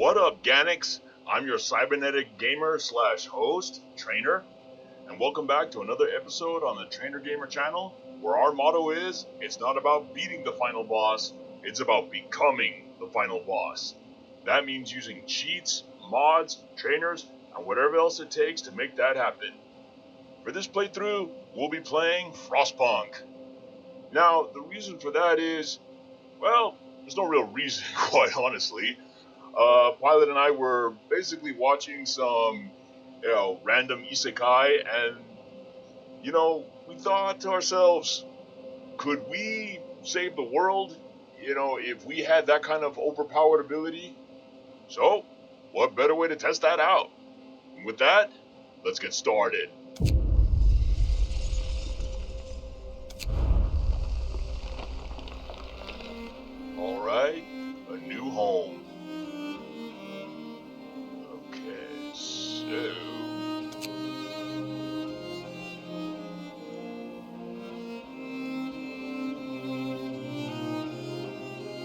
What up, Ganics? I'm your cybernetic gamer slash host, Trainer, and welcome back to another episode on the TrainerGamer channel, where our motto is, it's not about beating the final boss, it's about becoming the final boss. That means using cheats, mods, trainers, and whatever else it takes to make that happen. For this playthrough, we'll be playing Frostpunk. Now, the reason for that is, well, there's no real reason, quite honestly. Pilot and I were basically watching some, random isekai, and, we thought to ourselves, could we save the world, if we had that kind of overpowered ability? So, what better way to test that out? And with that, let's get started. Alright, a new home. Okay, so...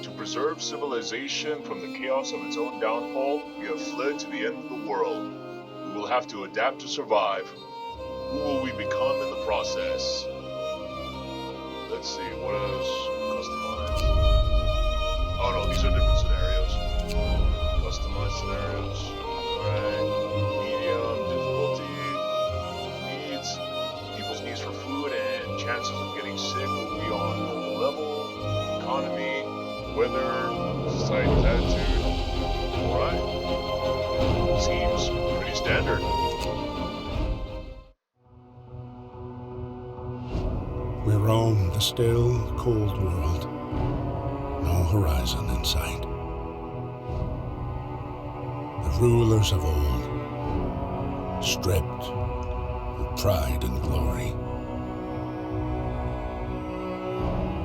To preserve civilization from the chaos of its own downfall, we have fled to the end of the world. We will have to adapt to survive. Who will we become in the process? Let's see, what else? Customize. Oh no, these are different scenarios. Customize scenarios. Alright. Medium, difficulty, needs. People's needs for food and chances of getting sick will be on normal level. Economy, weather, society's attitude. Alright. Seems pretty standard. We roam the still, cold world. No horizon in sight. The rulers of old, stripped of pride and glory.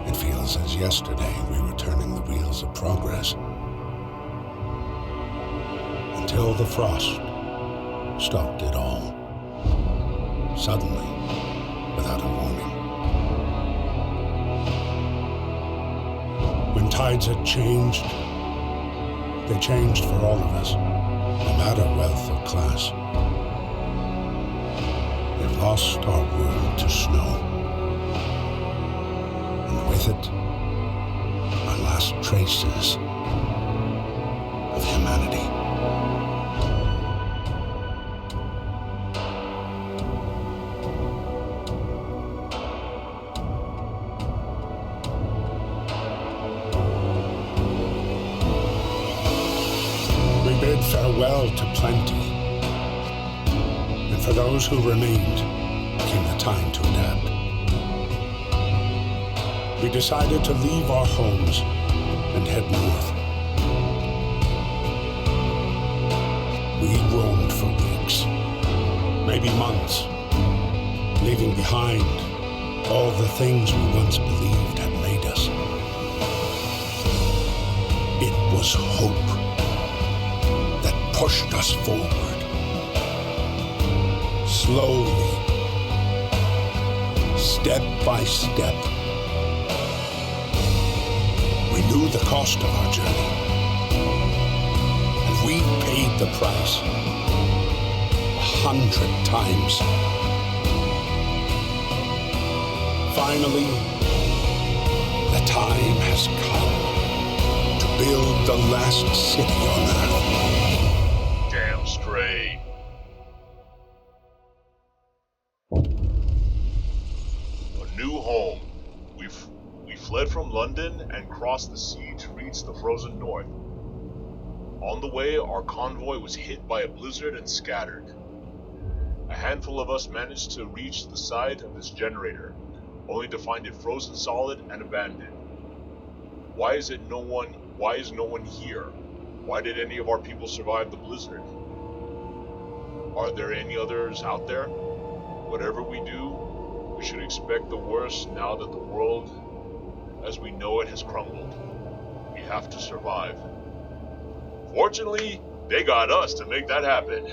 It feels as yesterday we were turning the wheels of progress. Until the frost stopped it all. Suddenly, without a warning. When tides had changed, they changed for all of us, no matter wealth or class. We've lost our world to snow, and with it, our last traces of humanity. Bid farewell to plenty, and for those who remained came the time to adapt. We decided to leave our homes and head north. We roamed for weeks, maybe months, leaving behind all the things we once believed had made us. It was hope pushed us forward. Slowly, step by step. We knew the cost of our journey, and we paid the price 100 times. Finally, the time has come to build the last city on Earth. Straight. A new home. We fled from London and crossed the sea to reach the frozen north. On the way, our convoy was hit by a blizzard and scattered. A handful of us managed to reach the side of this generator, only to find it frozen solid and abandoned. Why is no one here? Why did any of our people survive the blizzard? Are there any others out there? Whatever we do, we should expect the worst now that the world as we know it has crumbled. We have to survive. Fortunately, they got us to make that happen.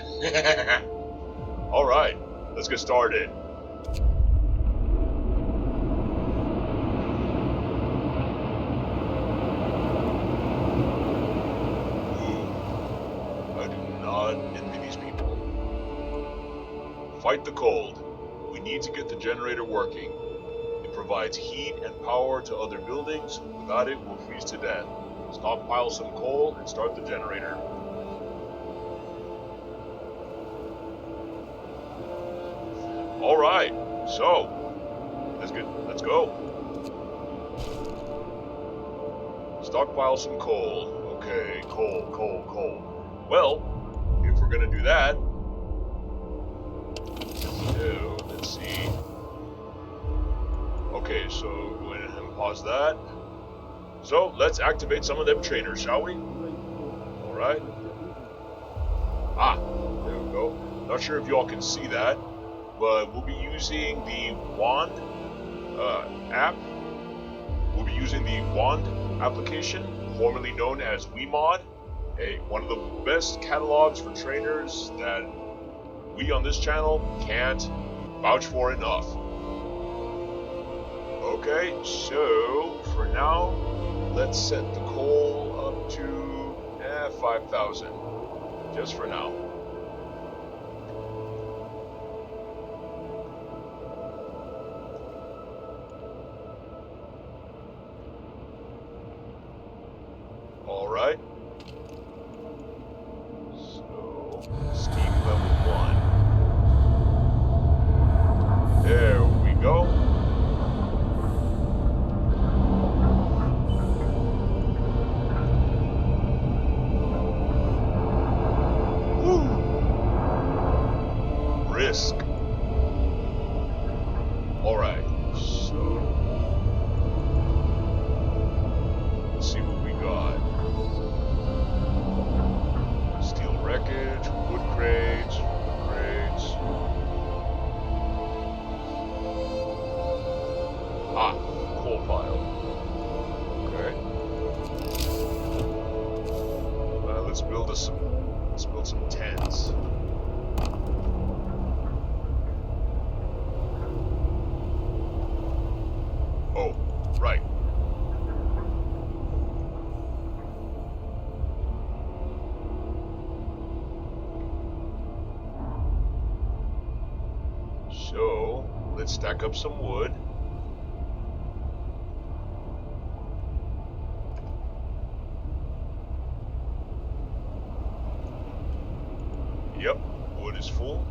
Alright, let's get started. God envy these people. Fight the cold. We need to get the generator working. It provides heat and power to other buildings. Without it, we'll freeze to death. Stockpile some coal and start the generator. Alright, so let's go. Stockpile some coal. Okay, coal. Well, if we're gonna do that, so let's see. Okay, so go ahead and pause that. So let's activate some of them trainers, shall we? Alright. There we go. Not sure if y'all can see that, but we'll be using the wand app. We'll be using the wand application, formerly known as WeMod, one of the best catalogs for trainers that we on this channel can't vouch for enough. Okay, so for now, let's set the coal up to 5,000, just for now. Alright. So, steam level 1. There we go. Woo! Risk. Alright, so let's see what we got. Steel wreckage, wood crates. Coal pile. Okay. Let's build some tents. Oh, right. So, let's stack up some wood. Yep, wood is full.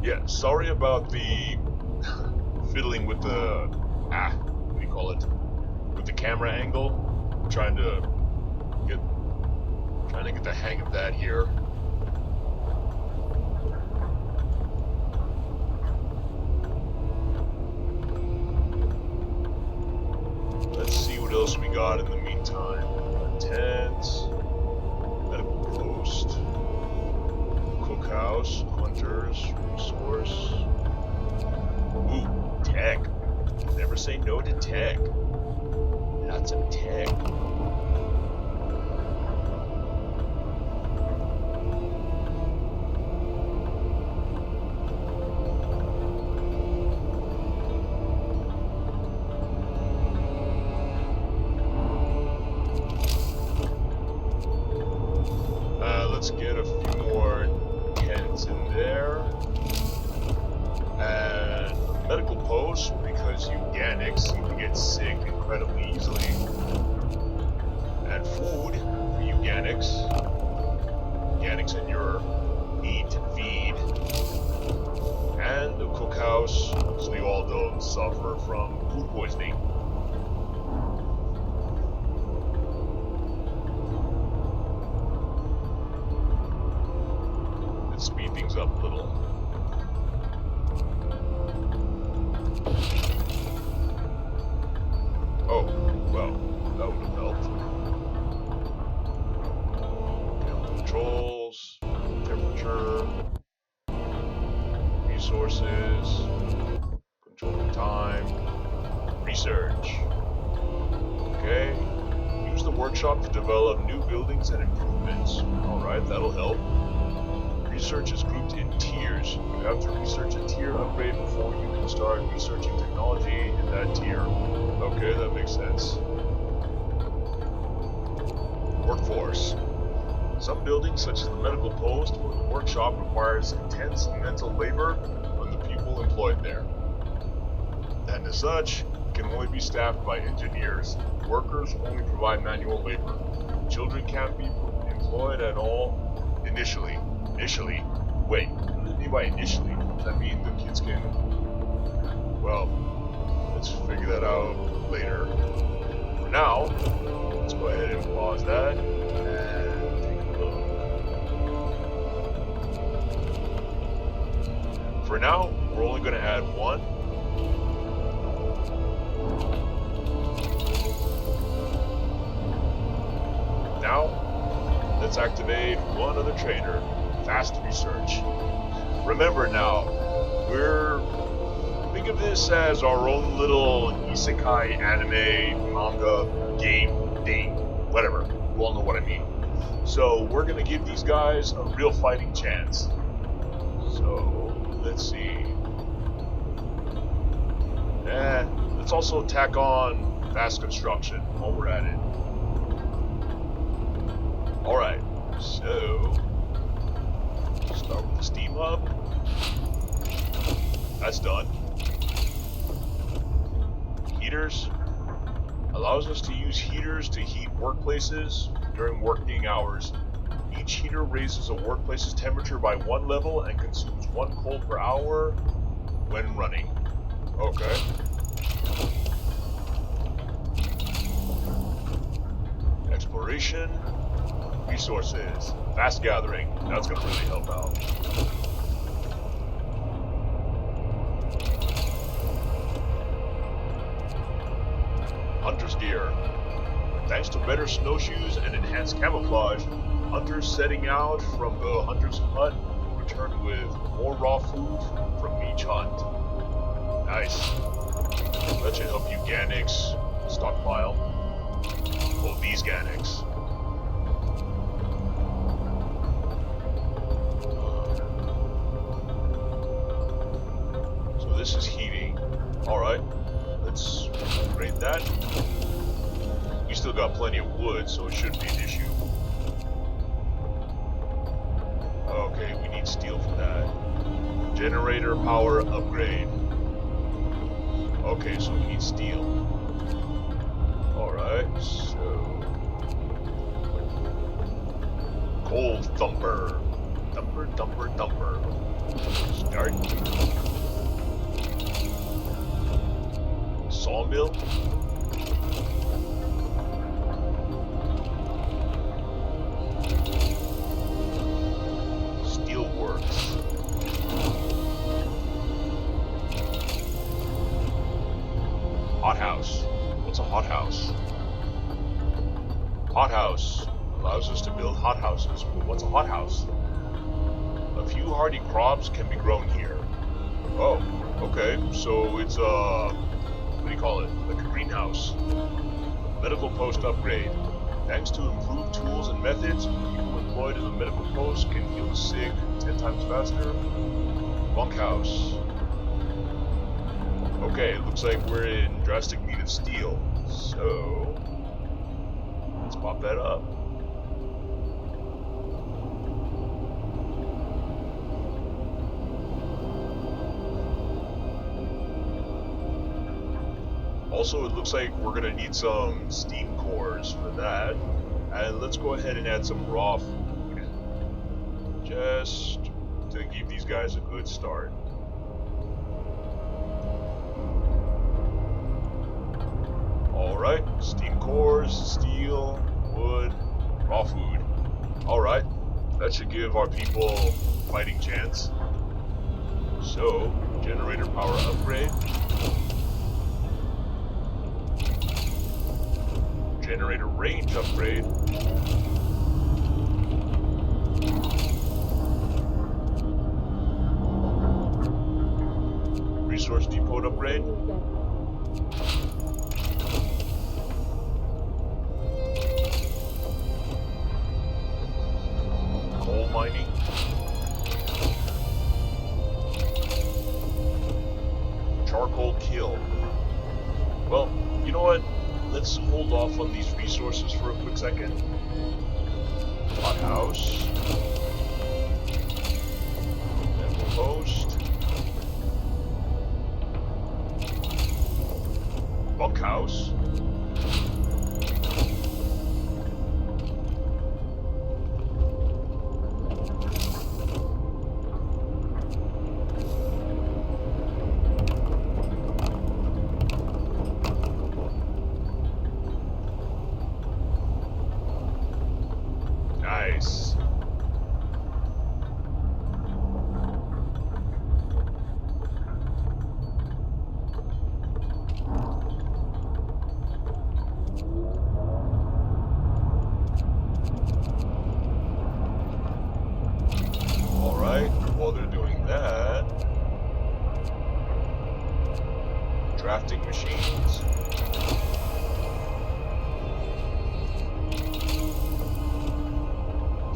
Yeah, sorry about the fiddling with the what do you call it? With the camera angle. I'm trying to get the hang of that here. Let's see what else we got in the meantime. Tents, medical post, cookhouse, hunters, resource. Ooh, tech. Never say no to tech. Lots of tech. Let's get a few more tents in there. And medical post, because you Ganics seem to get sick incredibly easily. And food for you Ganics. Ganics and your need to feed. And the cookhouse, so you all don't suffer from food poisoning. Speed things up a little. Oh, well, that would have helped. Controls, temperature, resources, controlling time, research. Okay, use the workshop to develop new buildings and improvements. Alright, that'll help. Research is grouped in tiers. You have to research a tier upgrade before you can start researching technology in that tier. Okay, that makes sense. Workforce. Some buildings, such as the medical post or the workshop, requires intense mental labor from the people employed there. And as such, can only be staffed by engineers. Workers only provide manual labor. Children can't be employed at all initially. Initially? Wait, what do they mean by initially? Does that mean the kids can... Well, let's figure that out later. For now, let's go ahead and pause that and take a look. For now, we're only going to add one. Now, let's activate one other trainer. Fast research. Remember now, think of this as our own little isekai anime, manga, game, thing, whatever. You all know what I mean. So we're gonna give these guys a real fighting chance. So, let's see. Let's also tack on fast construction while we're at it. Alright, so start with the steam hub. That's done. Heaters allows us to use heaters to heat workplaces during working hours. Each heater raises a workplace's temperature by 1 level and consumes 1 coal per hour when running. Okay. Exploration. Resources. Fast gathering. That's gonna really help out. Hunter's gear. Thanks to better snowshoes and enhanced camouflage, hunters setting out from the hunter's hut return with more raw food from each hunt. Nice. That should help you Ganics stockpile. Well, these Ganics. This is heating. Alright, let's upgrade that. We still got plenty of wood, so it shouldn't be an issue. Okay, we need steel for that. Generator power upgrade. Okay, so we need steel. Alright, so... Coal thumper. Thumper, thumper, thumper. Start. Sawmill. Steelworks. Hothouse. What's a hothouse? Hothouse allows us to build hothouses. What's a hothouse? A few hardy crops can be grown here. Oh, okay. So it's what do you call it? Like a greenhouse. Medical post upgrade. Thanks to improved tools and methods, people employed in the medical post can heal the sick 10 times faster. Bunkhouse. Okay, it looks like we're in drastic need of steel. So, let's pop that up. Also, it looks like we're gonna need some steam cores for that. And let's go ahead and add some raw food. Just to give these guys a good start. Alright, steam cores, steel, wood, raw food. Alright, that should give our people a fighting chance. So, generator power upgrade. Generator range upgrade. Resource depot upgrade. let's hold off on these resources for a quick second. Hothouse. Level post. Bunkhouse. Nice. Alright, while they're doing that, drafting machines.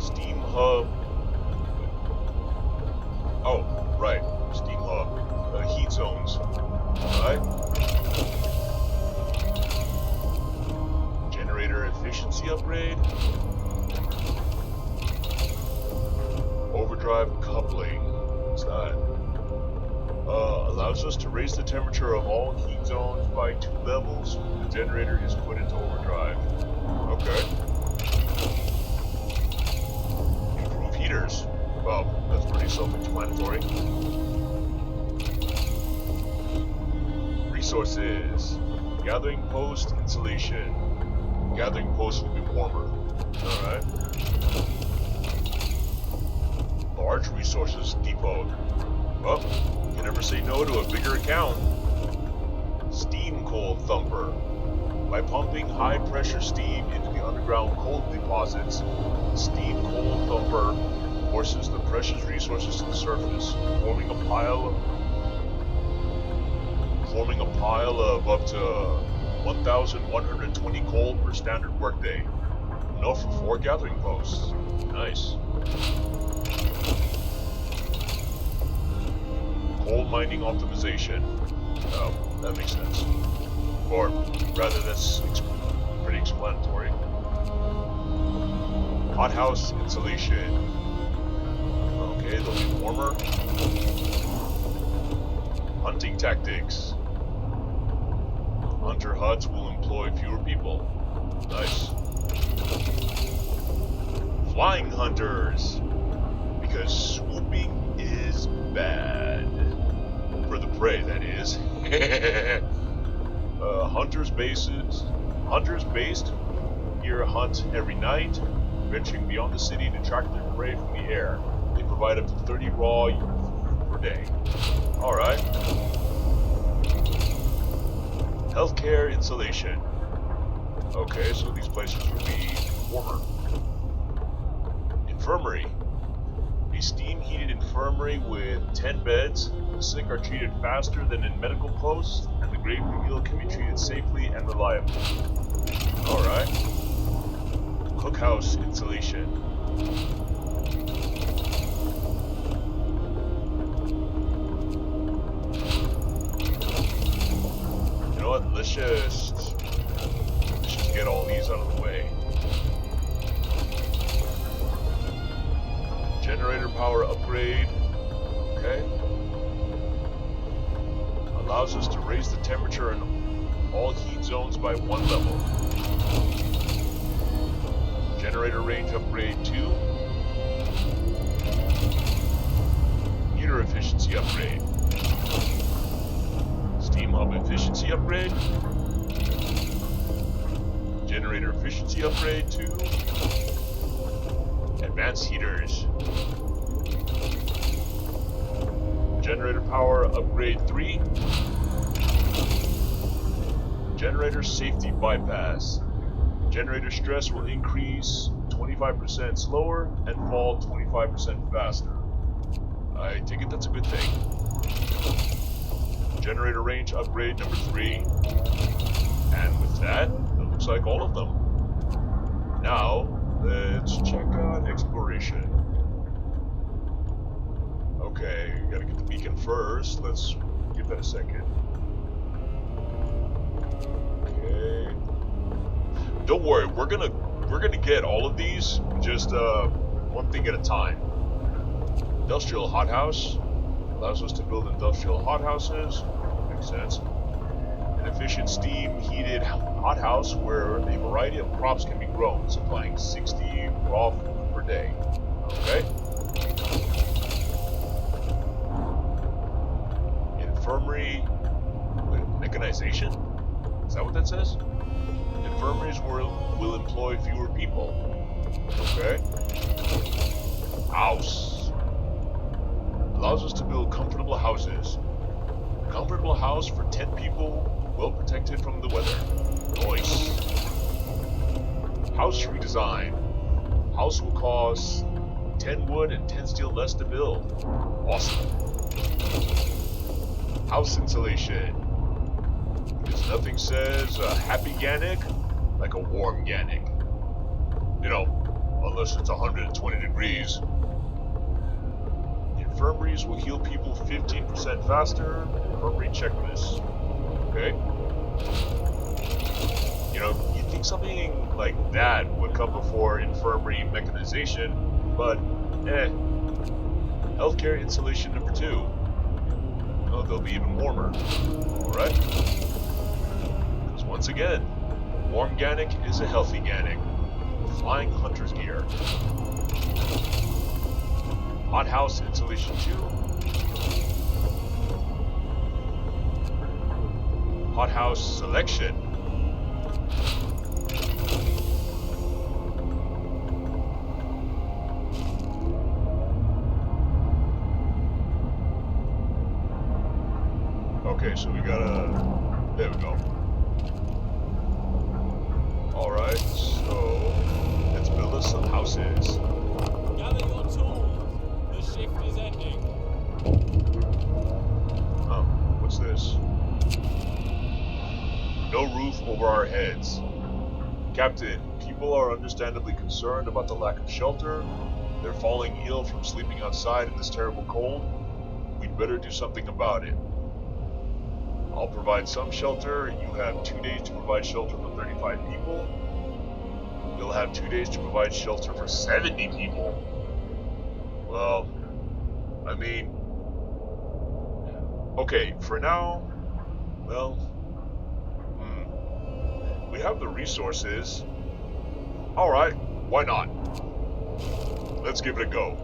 Steam hub. Oh, right. Steam hub. Heat zones. Alright. Generator efficiency upgrade. Overdrive coupling. What's that? Allows us to raise the temperature of all heat zones by 2 levels when the generator is put into overdrive. Okay. Improve heaters. Well, that's pretty self-explanatory. Resources. Gathering post insulation. Gathering post will be warmer. Alright. Large resources depot. Well, you can never say no to a bigger account. Steam coal thumper. By pumping high pressure steam into the underground coal deposits, steam coal thumper forces the precious resources to the surface, forming a pile of up to 1,120 coal per standard workday. Enough for 4 gathering posts. Nice. Coal mining optimization. Oh, that makes sense. Or rather, that's pretty explanatory. Hothouse insulation. Okay, they'll be warmer. Hunting tactics. Hunter huts will employ fewer people. Nice. Flying hunters. Because swooping is bad. For the prey, that is. Hunters based here hunt every night, venturing beyond the city to track their prey from the air. They provide up to 30 raw per day. Alright. Healthcare insulation. Okay, so these places will be warmer. Infirmary. A steam-heated infirmary with 10 beds. The sick are treated faster than in medical posts, and the gravely ill can be treated safely and reliably. Alright. Cookhouse insulation. You know what? Let's just get all these out of the way. Generator power upgrade. Okay. Allows us to raise the temperature in all heat zones by 1 level. Generator range upgrade 2. Heater efficiency upgrade. Steam hub efficiency upgrade. Generator efficiency upgrade 2. Advanced heaters. Generator power upgrade 3. Generator safety bypass. Generator stress will increase 25% slower and fall 25% faster. I take it that's a good thing. Generator range upgrade number 3. And with that, it looks like all of them. Now, let's check out exploration. Okay, gotta get the beacon first. Let's give that a second. Okay. Don't worry, we're gonna get all of these, just one thing at a time. Industrial hothouse allows us to build industrial hothouses. Makes sense. An efficient steam heated hothouse where a variety of crops can be grown, supplying 60 raw food per day. Okay. Infirmary with mechanization? Is that what that says? Infirmaries will employ fewer people. Okay. House. Allows us to build comfortable houses. Comfortable house for 10 people, well protected from the weather. Nice. House redesign. House will cost 10 wood and 10 steel less to build. Awesome. House insulation. Because nothing says a happy Ganic like a warm Ganic. You know, unless it's 120 degrees. Infirmaries will heal people 15% faster. Infirmary checklist. Okay. You know, you'd think something like that would come before infirmary mechanization, but Healthcare insulation number 2. Oh, they'll be even warmer. Alright. Because once again, warm Ganic is a healthy Ganic. Flying hunter's gear. Hothouse insulation 2. Hothouse selection. Okay, so we gotta... There we go. Alright, so... let's build us some houses. Gather your tools. The shift is ending. Oh, what's this? No roof over our heads. Captain, people are understandably concerned about the lack of shelter. They're falling ill from sleeping outside in this terrible cold. We'd better do something about it. I'll provide some shelter. You have 2 days to provide shelter for 35 people. You'll have 2 days to provide shelter for 70 people. Well, I mean... okay, for now... well... we have the resources. Alright, why not? Let's give it a go.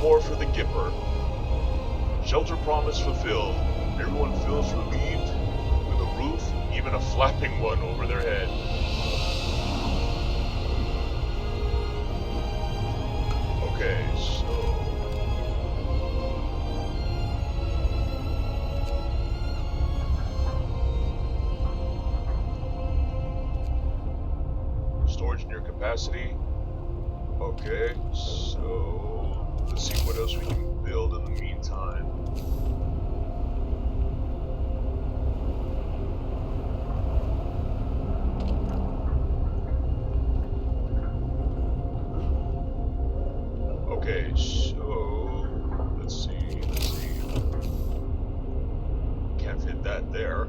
More for the Gipper. Shelter promise fulfilled. Everyone feels relieved with a roof, even a flapping one over their head. Okay, so... storage near capacity. Okay, so... let's see what else we can build in the meantime. Okay, so let's see. Can't fit that there.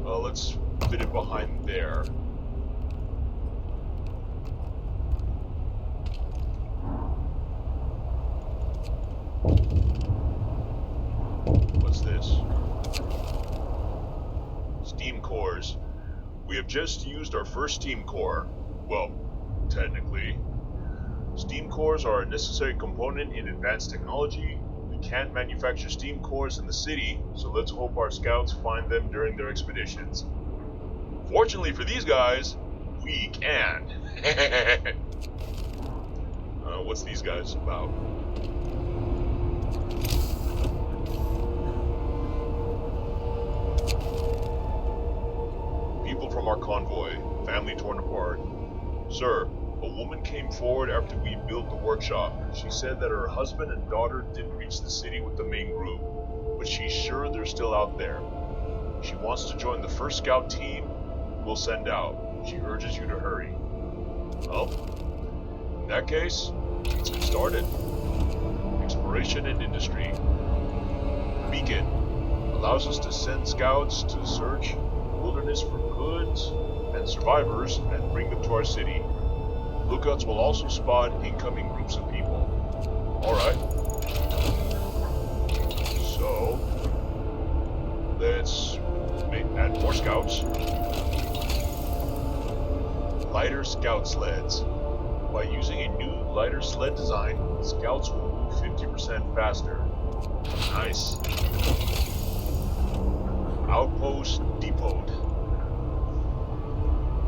Well, let's fit it behind there. What's this? Steam cores. We have just used our first steam core. Well, technically. Steam cores are a necessary component in advanced technology. We can't manufacture steam cores in the city, so let's hope our scouts find them during their expeditions. Fortunately for these guys, we can. What's these guys about? People from our convoy, family torn apart. Sir, A woman came forward after we built the workshop. She said that her husband and daughter didn't reach the city with the main group, but she's sure they're still out there. She wants to join the first scout team we'll send out. She urges you to hurry. Well, in that case, let's get started. Exploration and industry. Beacon allows us to send scouts to search the wilderness for goods and survivors and bring them to our city. Lookouts will also spot incoming groups of people. Alright. So, let's add more scouts. Lighter scout sleds. By using a new lighter sled design, scouts will move 50% faster. Nice. Outpost depot.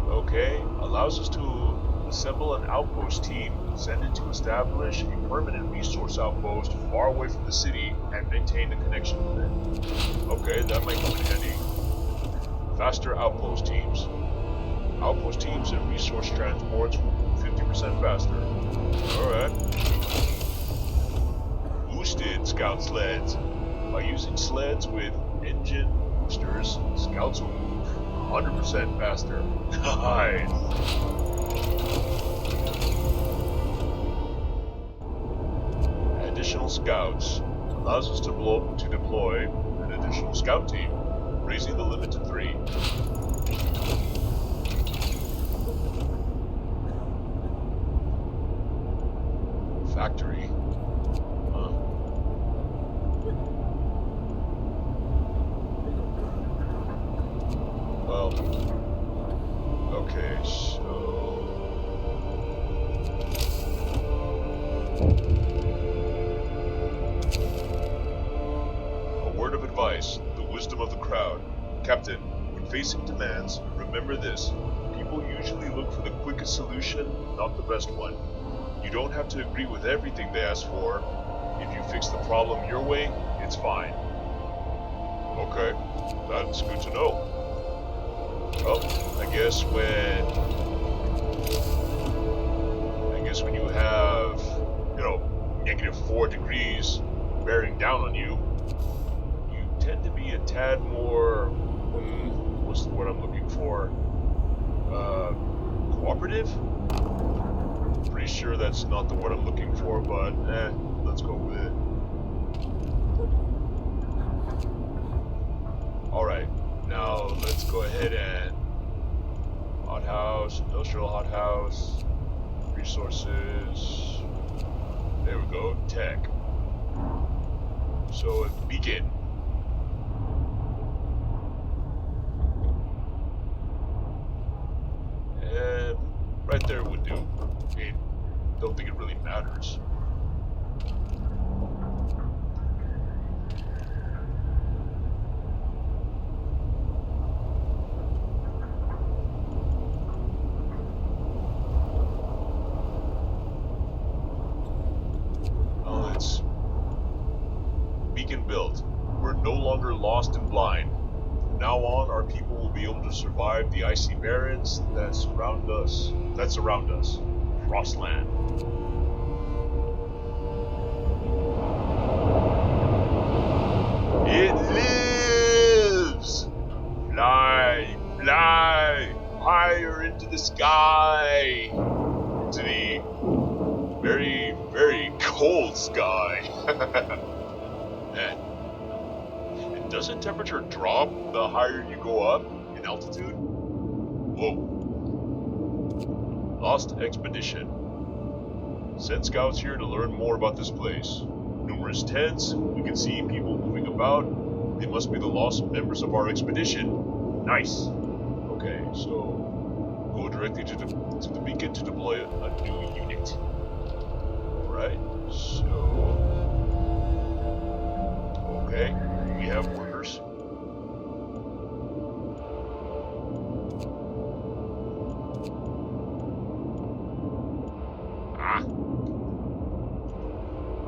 Okay, allows us to assemble an outpost team, send it to establish a permanent resource outpost far away from the city, and maintain a connection with it. Okay, that might come in handy. Faster outpost teams. Outpost teams and resource transports will move 50% faster. Alright. Boosted scout sleds. By using sleds with engine boosters, scouts will move 100% faster. Nice. Additional scouts allows us to deploy an additional scout team, raising the limit to 3. Factory. Huh. Well, okay, so a word of advice, the wisdom of the crowd. Captain, when facing demands, remember this. People usually look for the quickest solution, not the best one. You don't have to agree with everything they ask for. If you fix the problem your way, it's fine. Okay, that's good to know. Well, I guess when you have, -4 degrees bearing down on you, you tend to be a tad more, what's the word I'm looking for? Cooperative? Pretty sure that's not the word I'm looking for, but let's go with it. Alright, now let's go ahead and hothouse, industrial hothouse, resources, there we go, tech. So beacon. And right there would do. I don't think it really matters. Oh, it's beacon built. We're no longer lost and blind. From now on, our people will be able to survive the icy barrens that surround us. Frostland. It lives! Fly, fly, higher into the sky! Into the very, very cold sky. And doesn't temperature drop the higher you go up in altitude? Whoa. Lost Expedition. Send scouts here to learn more about this place. Numerous tents, we can see people moving about. They must be the lost members of our expedition. Nice. Okay, so go directly to the beacon to deploy a new unit. Alright, so okay, we have workers.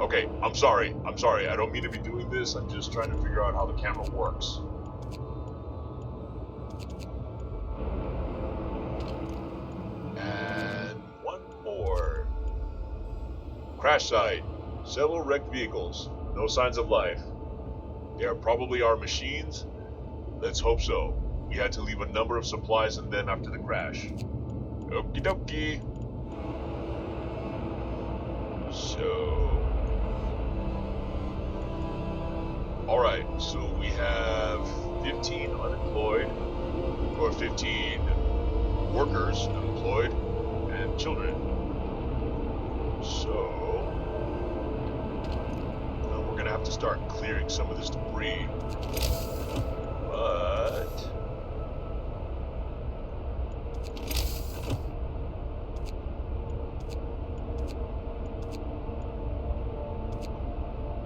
Okay, I'm sorry. I don't mean to be doing this. I'm just trying to figure out how the camera works. And 1, Crash site. Several wrecked vehicles. No signs of life. They are probably our machines. Let's hope so. We had to leave a number of supplies in them after the crash. Okie dokie. So... Alright, so we have 15 unemployed, or 15 workers unemployed, and children. So... we're gonna have to start clearing some of this debris. But...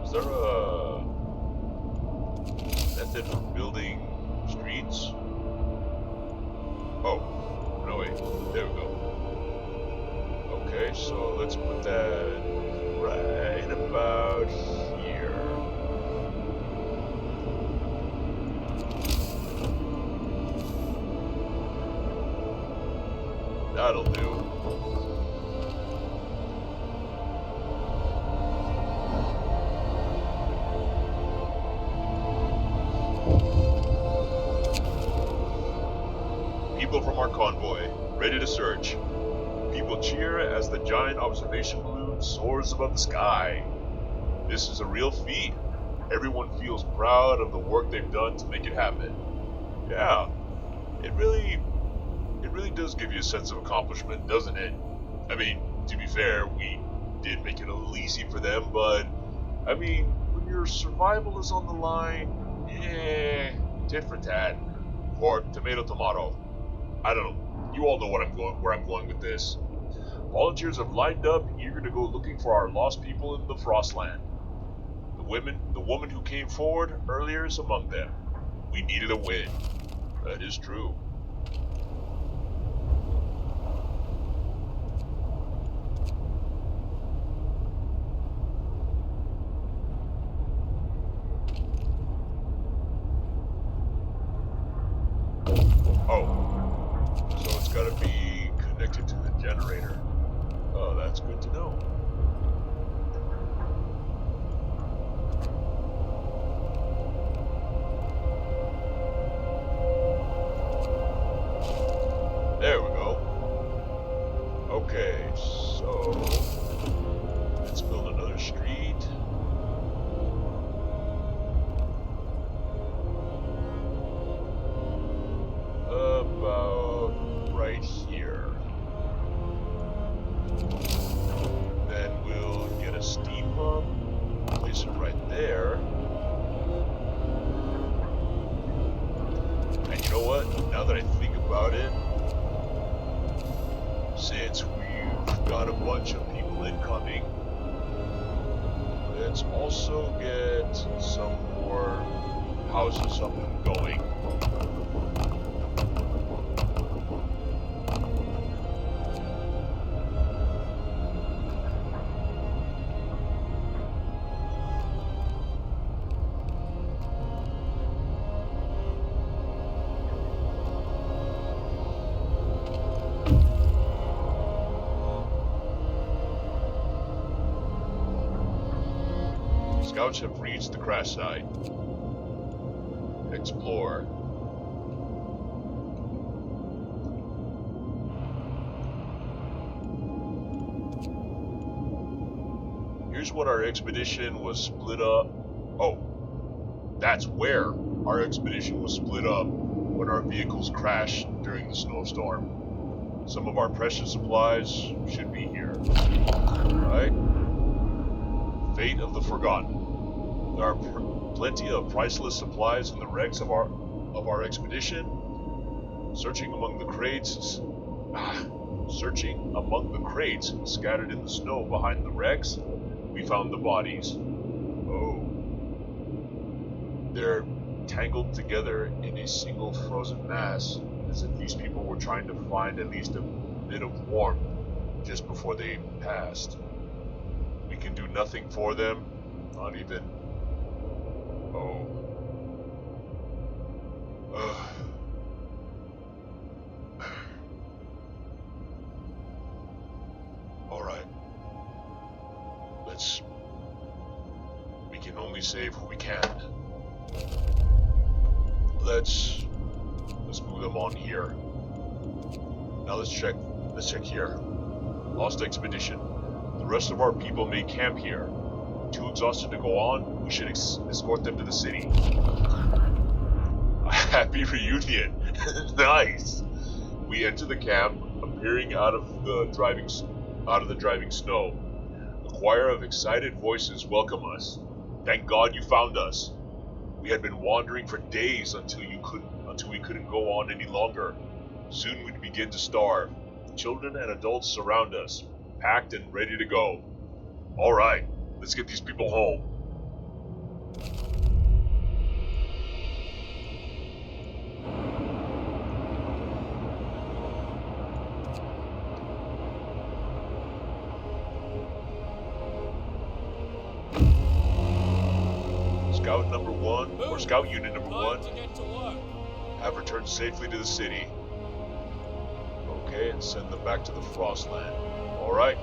is there a method for building streets? Oh, no wait, there we go. Okay, so let's put that right about here. That'll do. People from our convoy, ready to search. People cheer as the giant observation balloon soars above the sky. This is a real feat. Everyone feels proud of the work they've done to make it happen. Yeah, it really does give you a sense of accomplishment, doesn't it? I mean, to be fair, we did make it a little easy for them, but I mean, when your survival is on the line, tit for tat, or tomato tomato. I don't know. You all know where I'm going with this. Volunteers have lined up, eager to go looking for our lost people in the Frostland. The woman who came forward earlier is among them. We needed a win. That is true. Oh, so it's got to be connected to the generator. Oh, that's good to know. There we go. Okay, so let's build another street. About right here. Then we'll get a steam pump, place it right there. And you know what? Now that I think about it, since we've got a bunch of people incoming, let's also get some more houses up and going. Scouts have reached the crash site. Explore. Here's what our expedition was split up. Oh, that's where our expedition was split up when our vehicles crashed during the snowstorm. Some of our precious supplies should be here. Right? Fate of the Forgotten. There are plenty of priceless supplies in the wrecks of our expedition. Searching among the crates scattered in the snow behind the wrecks, we found the bodies. Oh. They're tangled together in a single frozen mass, as if these people were trying to find at least a bit of warmth just before they passed. We can do nothing for them, not even... Oh. Alright. We can only save who we can. Let's move them on here. Now let's check here. Lost expedition. The rest of our people may camp here. Too exhausted to go on, we should escort them to the city. A happy reunion. Nice. We enter the camp, appearing out of the driving snow. A choir of excited voices welcome us. Thank God you found us. We had been wandering for days until we couldn't go on any longer. Soon we'd begin to starve. Children and adults surround us, packed and ready to go. All right, let's get these people home. Scout number 1, or Scout Unit number 1, To get to work. have returned safely to the city. Okay, and send them back to the Frostland. Alright.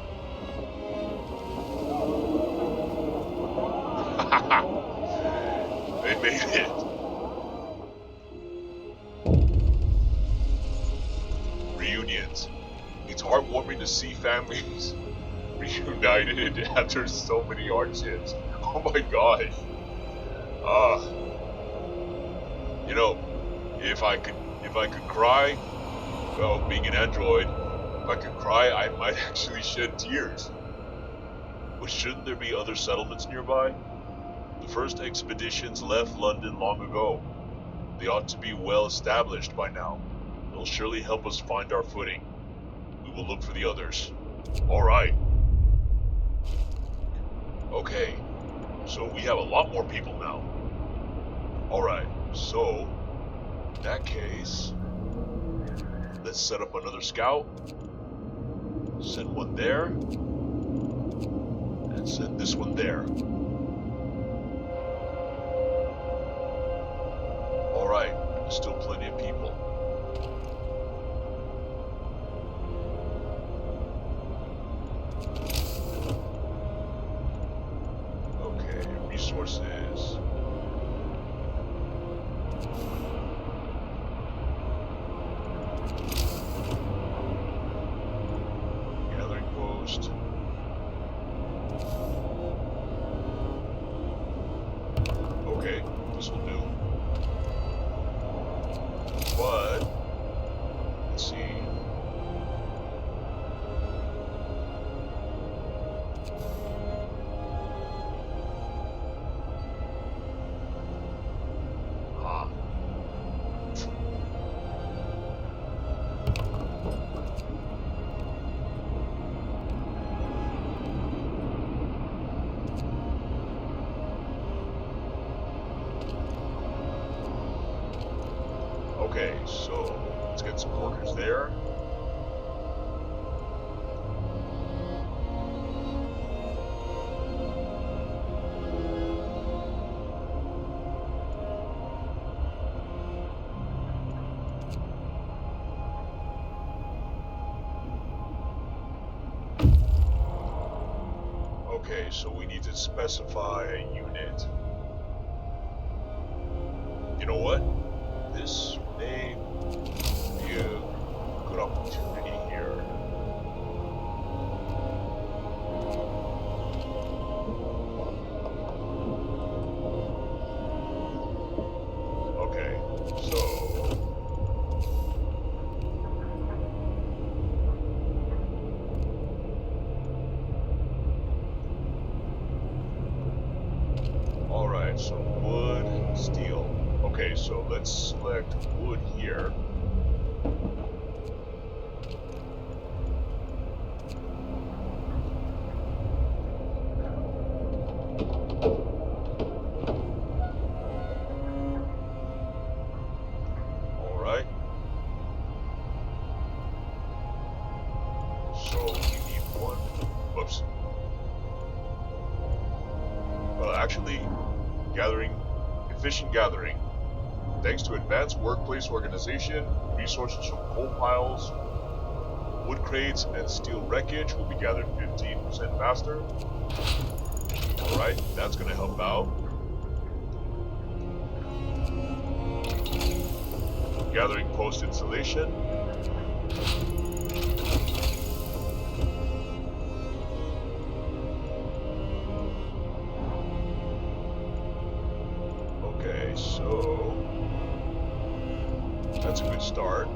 They made it. Reunions. It's heartwarming to see families reunited after so many hardships. Oh my god. You know, if I could cry, well, being an android, if I could cry, I might actually shed tears. But shouldn't there be other settlements nearby? The first expeditions left London long ago. They ought to be well established by now. They'll surely help us find our footing. We will look for the others. Alright. Okay, so we have a lot more people now. Alright, so, in that case, let's set up another scout. Send one there. And send this one there. Alright, there's still plenty of people. Okay, resources. Gathering post. Okay, this will do. But, let's see. Okay, so let's get some workers there. Okay, so we need to specify a unit. You know what? This may be a good opportunity here. Okay, so alright, so wood, steel. Okay, so let's select wood here. Alright. So we need one. Whoops. Well, actually, efficient gathering. Thanks to advanced workplace organization, resources from coal piles, wood crates, and steel wreckage will be gathered 15% faster. Alright, that's gonna help out. Gathering post installation. Okay, so that's a good start.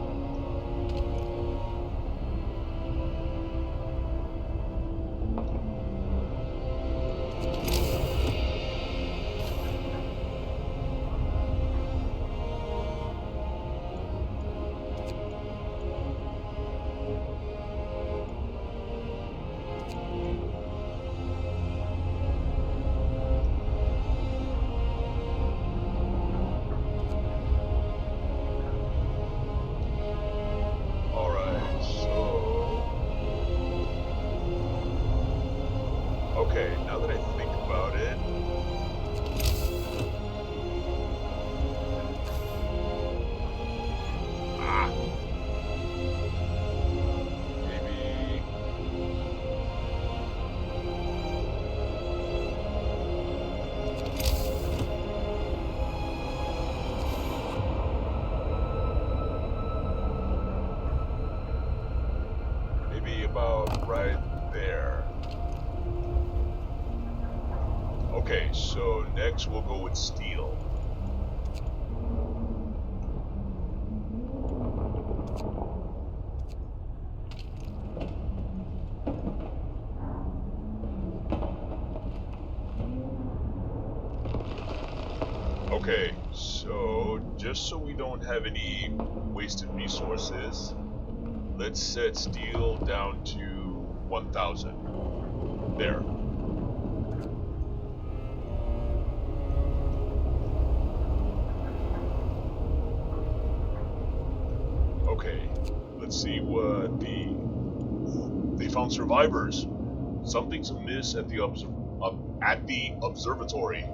Okay, now that I think about it, maybe about right there. Okay, so next we'll go with steel. Okay, so just so we don't have any wasted resources, let's set steel down to 1,000. There. Okay, let's see what they found survivors. Something's amiss at the observatory.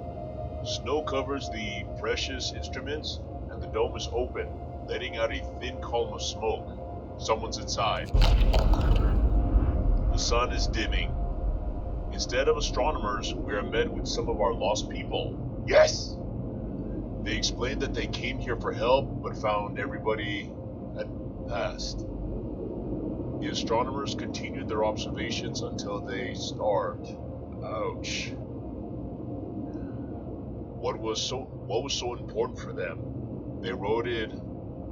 Snow covers the precious instruments, and the dome is open, letting out a thin column of smoke. Someone's inside. The sun is dimming. Instead of astronomers, we are met with some of our lost people. Yes! They explained that they came here for help, but found everybody had passed. The astronomers continued their observations until they starved. Ouch. What was so important for them? They wrote it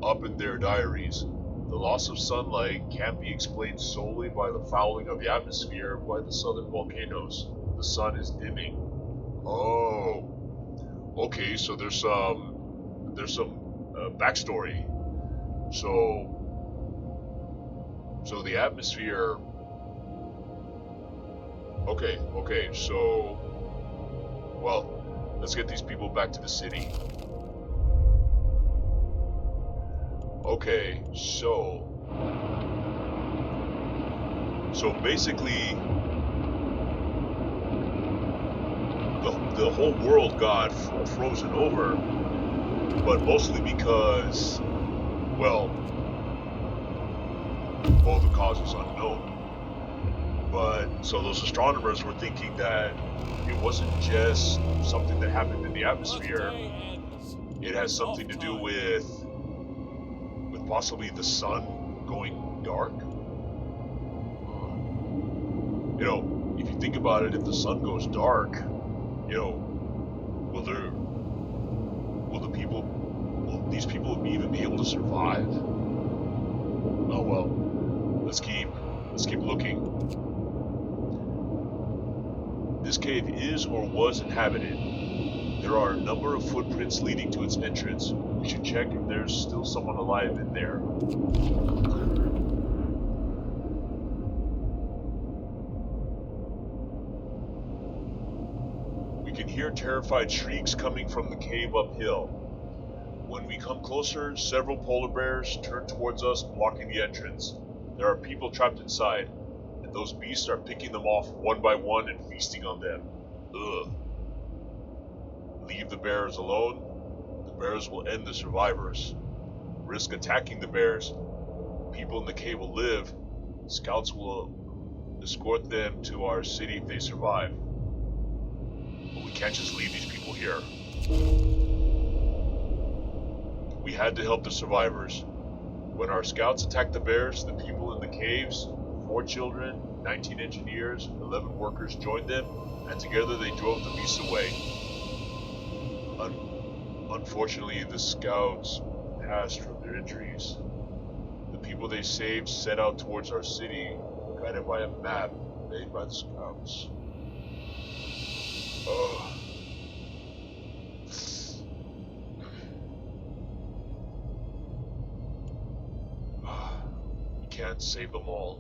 up in their diaries. The loss of sunlight can't be explained solely by the fouling of the atmosphere by the southern volcanoes. The sun is dimming. Oh. Okay, so there's some backstory. So the atmosphere. Okay, so well, let's get these people back to the city. Okay, so basically the whole world got frozen over, but mostly because, well, the cause is unknown. But so those astronomers were thinking that it wasn't just something that happened in the atmosphere. It has something to do with possibly the sun going dark. You know, if you think about it, if the sun goes dark, you know, will these people even be able to survive? Oh well, let's keep looking. This cave is or was inhabited. There are a number of footprints leading to its entrance. We should check if there's still someone alive in there. We can hear terrified shrieks coming from the cave uphill. When we come closer, several polar bears turn towards us, blocking the entrance. There are people trapped inside, and those beasts are picking them off one by one and feasting on them. Ugh. Leave the bears alone. The bears will end the survivors. Risk attacking the bears. People in the cave will live. Scouts will escort them to our city if they survive. can't just leave these people here. We had to help the survivors. When our scouts attacked the bears, the people in the caves, 4 children, 19 engineers, 11 workers joined them, and together they drove the beasts away. Unfortunately, the scouts passed from their injuries. The people they saved set out towards our city, guided by a map made by the scouts. We can't save them all.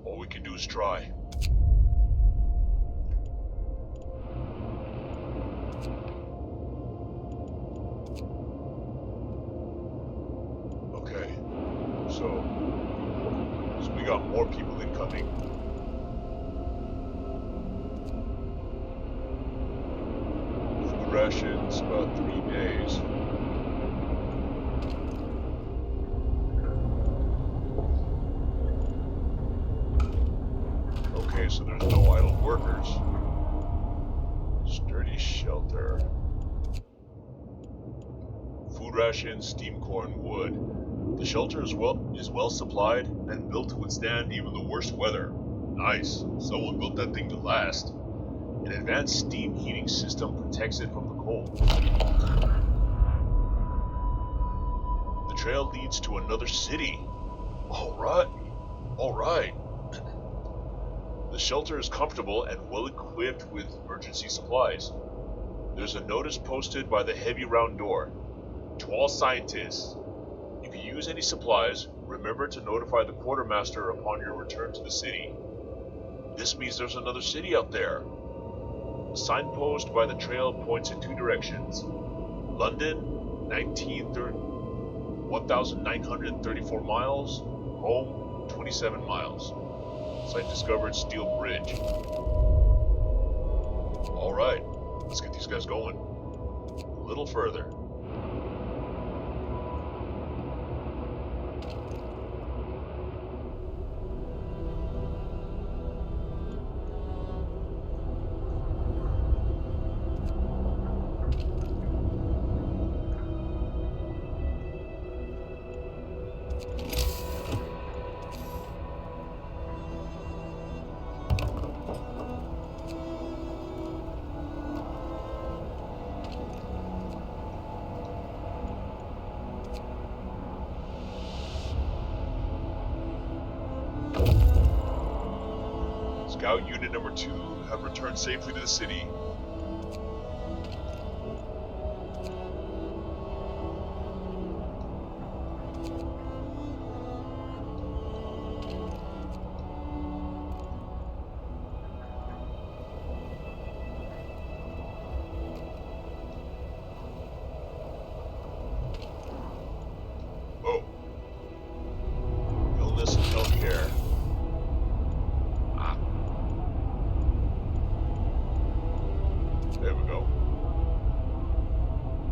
All we can do is try. Okay, so we got more people incoming. Food rations about 3 days. Okay, so there's no idle workers. Sturdy shelter. Food rations, steam corn, wood. The shelter is well supplied and built to withstand even the worst weather. Nice. Someone built that thing to last. An advanced steam heating system protects it from the cold. The trail leads to another city. Alright. The shelter is comfortable and well equipped with emergency supplies. There's a notice posted by the heavy round door. To all scientists, if you use any supplies, remember to notify the quartermaster upon your return to the city. This means there's another city out there. The signpost by the trail points in 2 directions. London, 1,934 miles. Home, 27 miles. Site discovered steel bridge. Alright, let's get these guys going. A little further. Scout Unit number 2 have returned safely to the city. Oh. Illness and healthcare. There we go.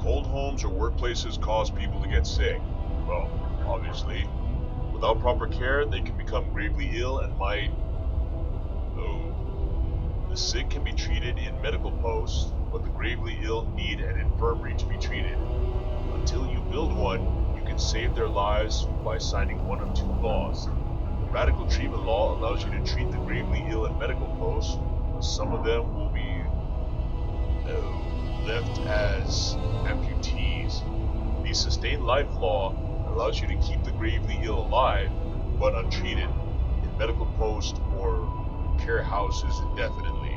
Cold homes or workplaces cause people to get sick. Well, obviously. Without proper care, they can become gravely ill and might... Oh. The sick can be treated in medical posts, but the gravely ill need an infirmary to be treated. Until you build one, you can save their lives by signing one of 2 laws. The radical treatment law allows you to treat the gravely ill in medical posts, but some of them will be left as amputees. The sustained life law allows you to keep the gravely ill alive, but untreated, in medical posts or care houses indefinitely.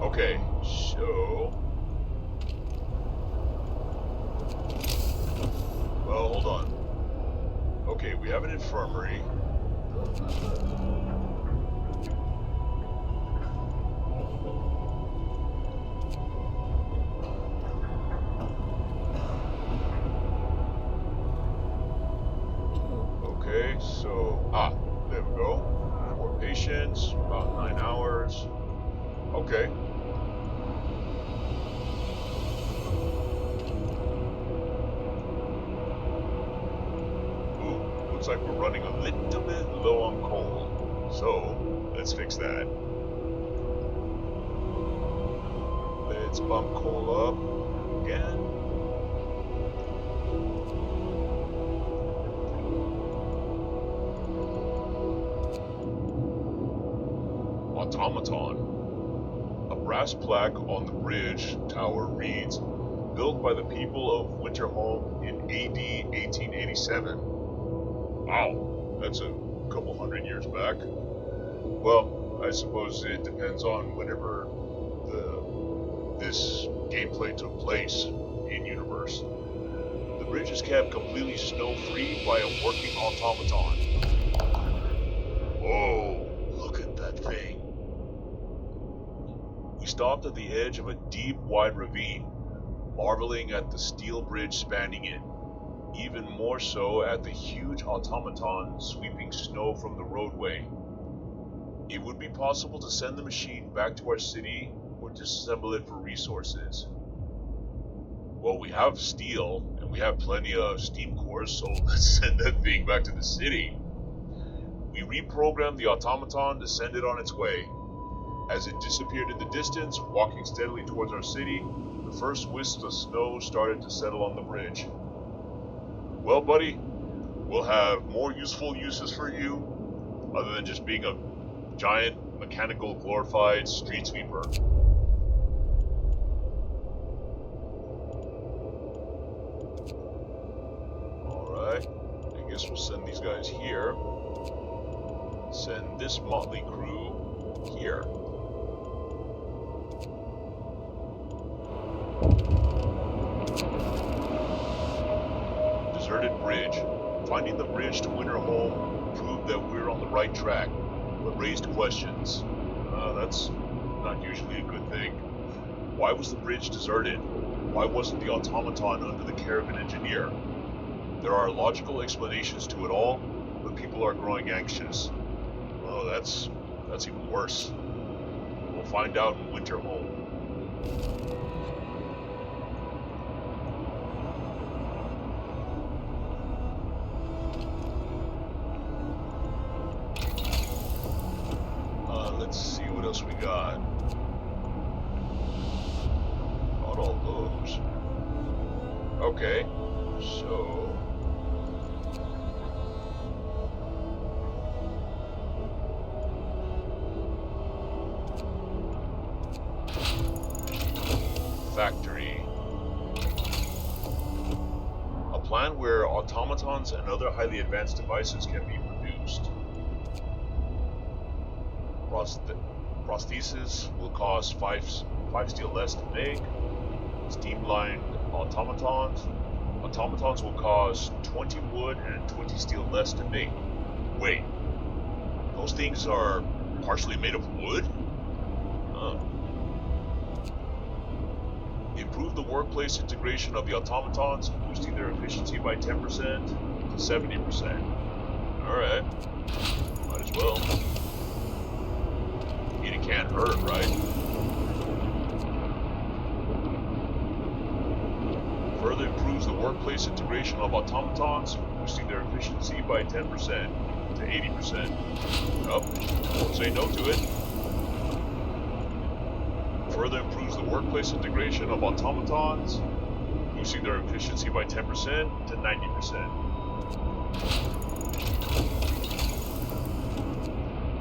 Okay, so... Well, hold on. Okay, we have an infirmary. Okay, so, there we go. 4 patients, about 9 hours. Okay. Ooh, looks like we're running a little bit low on coal. So, let's fix that. Let's bump coal up again. Automaton. A brass plaque on the bridge tower reads, built by the people of Winterholm in AD 1887. Wow, that's a couple hundred years back. Well, I suppose it depends on whenever this gameplay took place in universe. The bridge is kept completely snow-free by a working automaton. Whoa, look at that thing. We stopped at the edge of a deep, wide ravine, marveling at the steel bridge spanning it, even more so at the huge automaton sweeping snow from the roadway. It would be possible to send the machine back to our city or disassemble it for resources. Well, we have steel, and we have plenty of steam cores, so let's send that thing back to the city. We reprogrammed the automaton to send it on its way. As it disappeared in the distance, walking steadily towards our city, the first wisps of snow started to settle on the bridge. Well, buddy, we'll have more useful uses for you, other than just being a giant, mechanical, glorified street sweeper. Alright, I guess we'll send these guys here. Send this motley crew here. Deserted bridge. Finding the bridge to Winterholm proved that we're on the right track, but raised questions. That's not usually a good thing. Why was the bridge deserted? Why wasn't the automaton under the care of an engineer? There are logical explanations to it all, but people are growing anxious. Oh, that's even worse. We'll find out in Winterholm. Let's see what else we got. Not all those. Okay, so... Factory. A plant where automatons and other highly advanced devices can be produced. Prosthesis will cost 5 steel less to make. Steam-lined automatons. Automatons will cost 20 wood and 20 steel less to make. Wait, those things are partially made of wood? Huh. Improve the workplace integration of the automatons, boosting their efficiency by 10% to 70%. Alright, might as well. It can't hurt, right? Further improves the workplace integration of automatons, boosting their efficiency by 10% to 80%. Oh, won't say no to it. Further improves the workplace integration of automatons, boosting their efficiency by 10% to 90%.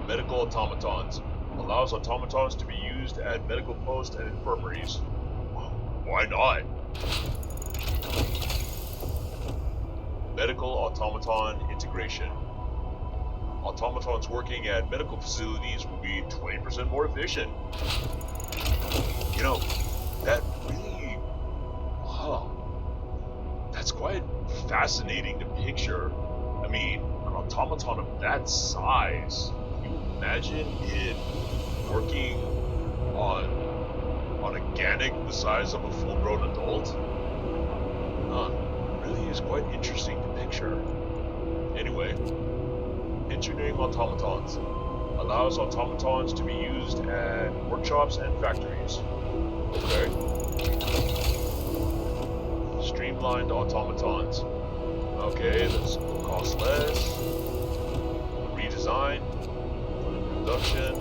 Medical automatons. Allows automatons to be used at medical posts and infirmaries. Why not? Medical automaton integration. Automatons working at medical facilities will be 20% more efficient. You know, that really... that's quite fascinating to picture. I mean, an automaton of that size... Can you imagine it working on a Ganic the size of a full-grown adult? Really is quite interesting to picture. Anyway, engineering automatons allows automatons to be used at workshops and factories. Okay. Streamlined automatons. Okay, this will cost less. Redesign. Production.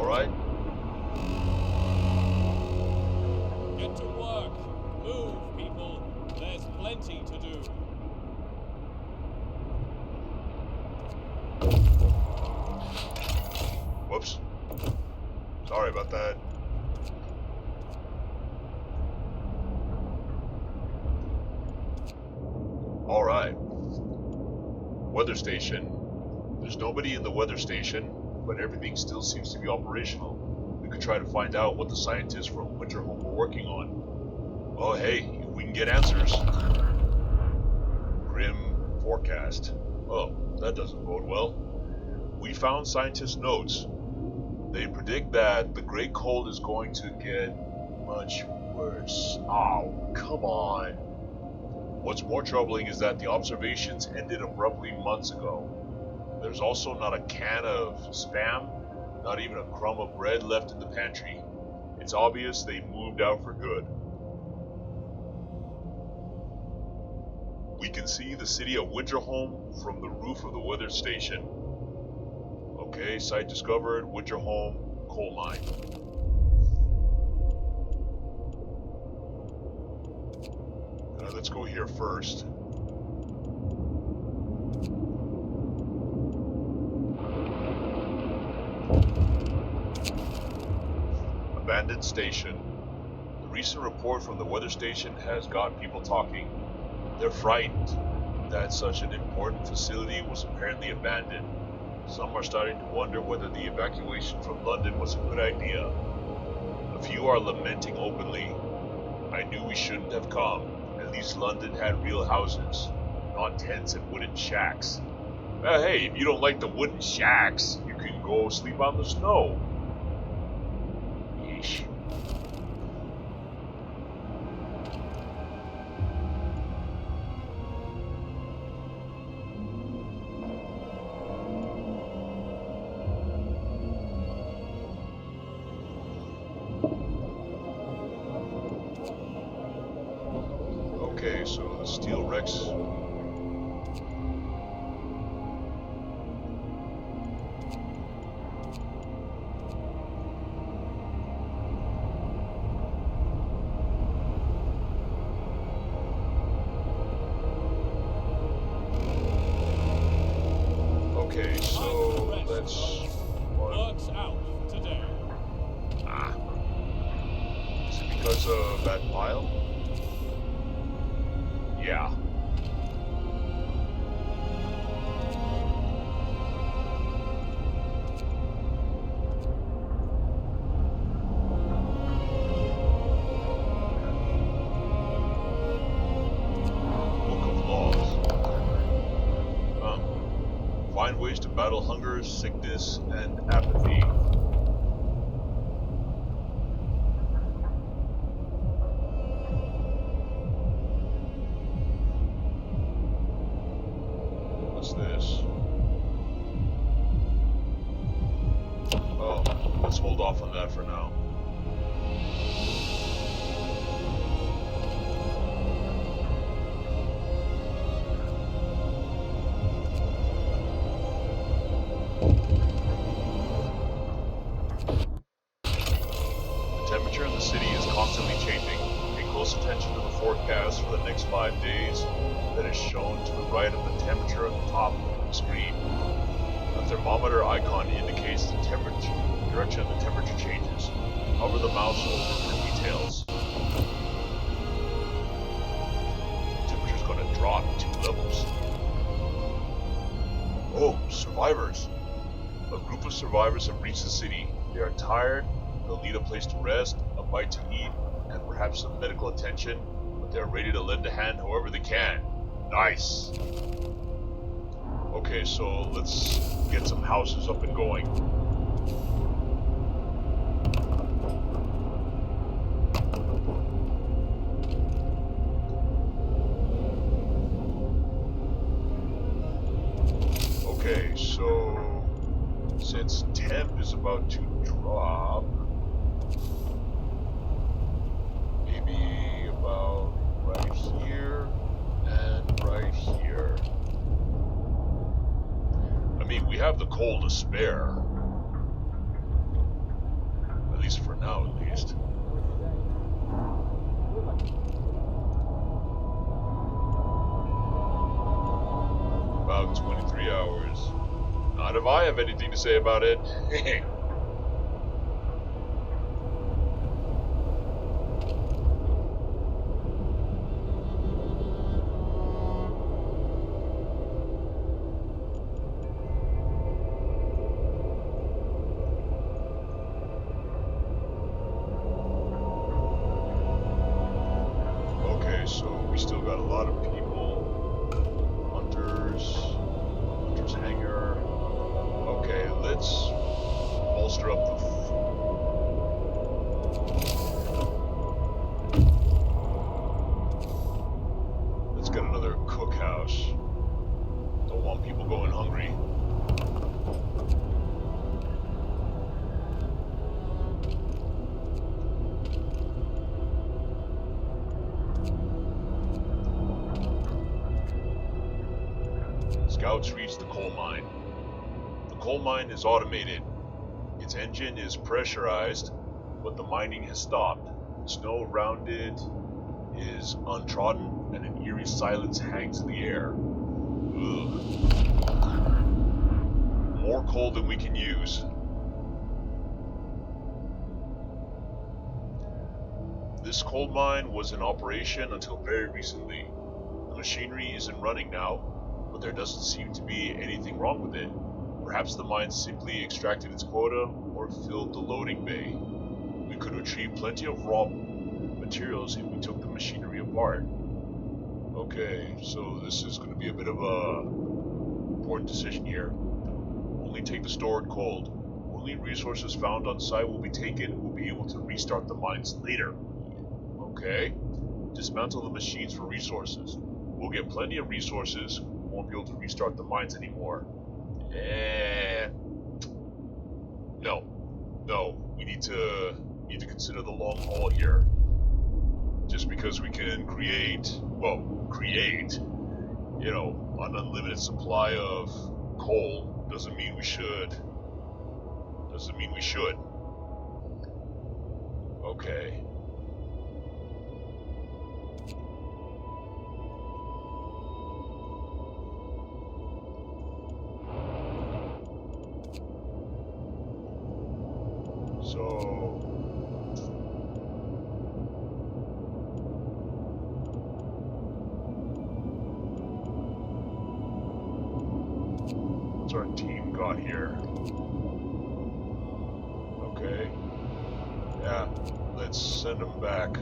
Alright? Get to work. Move, people. There's plenty to do. Whoops. Sorry about that. Alright. Weather station. There's nobody in the weather station, but everything still seems to be operational. We could try to find out what the scientists from Winterhome were working on. Oh hey, if we can get answers. Grim forecast. Oh, that doesn't bode well. We found scientists' notes. They predict that the great cold is going to get much worse. Oh, come on. What's more troubling is that the observations ended abruptly months ago. There's also not a can of Spam, not even a crumb of bread left in the pantry. It's obvious they moved out for good. We can see the city of Winterhome from the roof of the weather station. Okay, site discovered, Winterhome, coal mine. Let's go here first. Abandoned station. The recent report from the weather station has got people talking. They're frightened that such an important facility was apparently abandoned. Some are starting to wonder whether the evacuation from London was a good idea. A few are lamenting openly. I knew we shouldn't have come. At least London had real houses, not tents and wooden shacks. Hey, if you don't like the wooden shacks, you can go sleep on the snow. Yeesh. Okay, so the steel Rex. Okay, so let's. Works out today. Ah. Is it because of that pile? Yeah. Book of Laws. Find ways to battle hunger, sickness, and apathy. What's this? Oh, let's hold off on that for now. The temperature in the city is constantly changing. Pay close attention to the forecast for the next 5 days that is shown to the right of the temperature at the top of the screen. A thermometer icon indicates the temperature, direction of the temperature changes. Hover the mouse over for details. Temperature's gonna drop 2 levels. Oh, survivors! A group of survivors have reached the city. They are tired, they'll need a place to rest, a bite to eat, and perhaps some medical attention, but they're ready to lend a hand however they can. Nice! Okay, so let's get some houses up and going. Okay, so since temp is about to drop, maybe about right here and right here. I mean, we have the coal to spare. least. About 23 hours. Not if I have anything to say about it. Okay, so we still got a lot of people. Hunter's hangar. Okay, let's bolster up the let's get another cookhouse. Don't want people going hungry. Scouts reach the coal mine. The coal mine is automated. Its engine is pressurized, but the mining has stopped. The snow around it is untrodden, and an eerie silence hangs in the air. Ugh. More coal than we can use. This coal mine was in operation until very recently. The machinery isn't running now, but there doesn't seem to be anything wrong with it. Perhaps the mine simply extracted its quota or filled the loading bay. We could retrieve plenty of raw materials if we took the machinery apart. Okay, so this is going to be a bit of a important decision here. Only take the stored coal. Only resources found on site will be taken. We'll be able to restart the mines later. Okay. Dismantle the machines for resources. We'll get plenty of resources. We won't be able to restart the mines anymore. No. We need to consider the long haul here. Just because we can create, an unlimited supply of coal doesn't mean we should. Okay. What's our team got here? Okay. Yeah, let's send them back.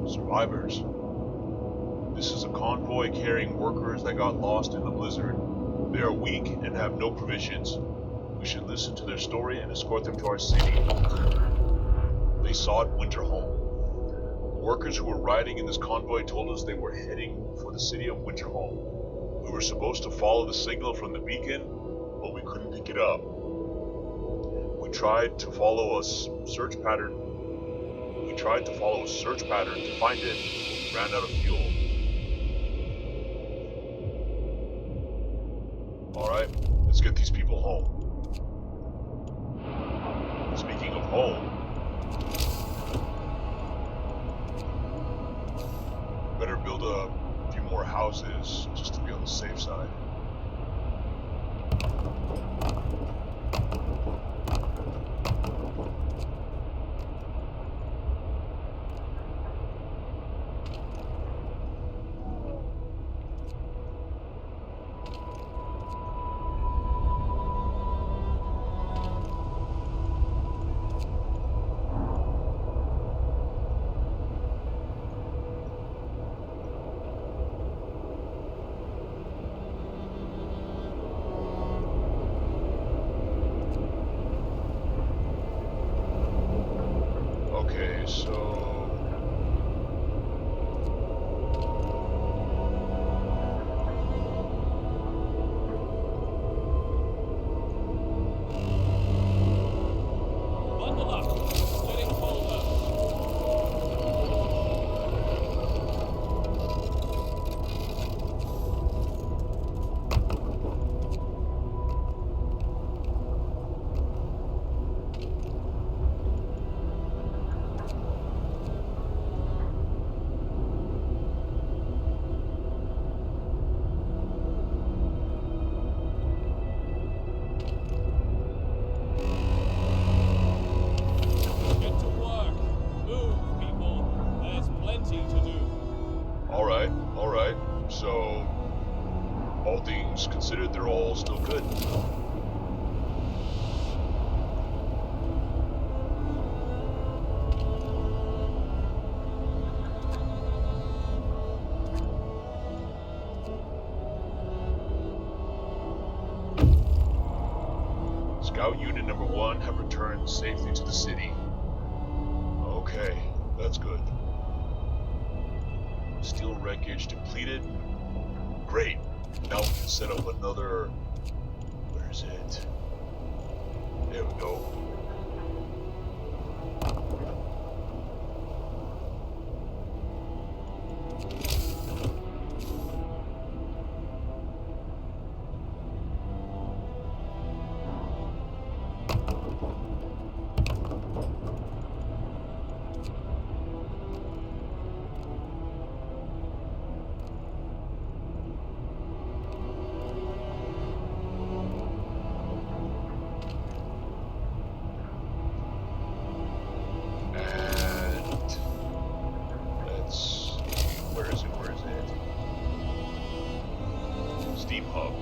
Survivors. This is a convoy carrying workers that got lost in the blizzard. They are weak and have no provisions. We should listen to their story and escort them to our city. They sought Winterholm. The workers who were riding in this convoy told us they were heading for the city of Winterholm. We were supposed to follow the signal from the beacon, but we couldn't pick it up. We tried to follow a search pattern to find it, but we ran out of fuel. Alright, let's get these people home. Speaking of home, better build a few more houses just to be on the safe side. so... Bundle up. It's getting colder. Get to work. Move, people. There's plenty to do. Alright. So, all things considered, they're all still good. Scout Unit number 1 have returned safely to the city. Okay, that's good. Steel wreckage depleted. Great. Now we can set up another... Where is it? There we go. Steam Hub.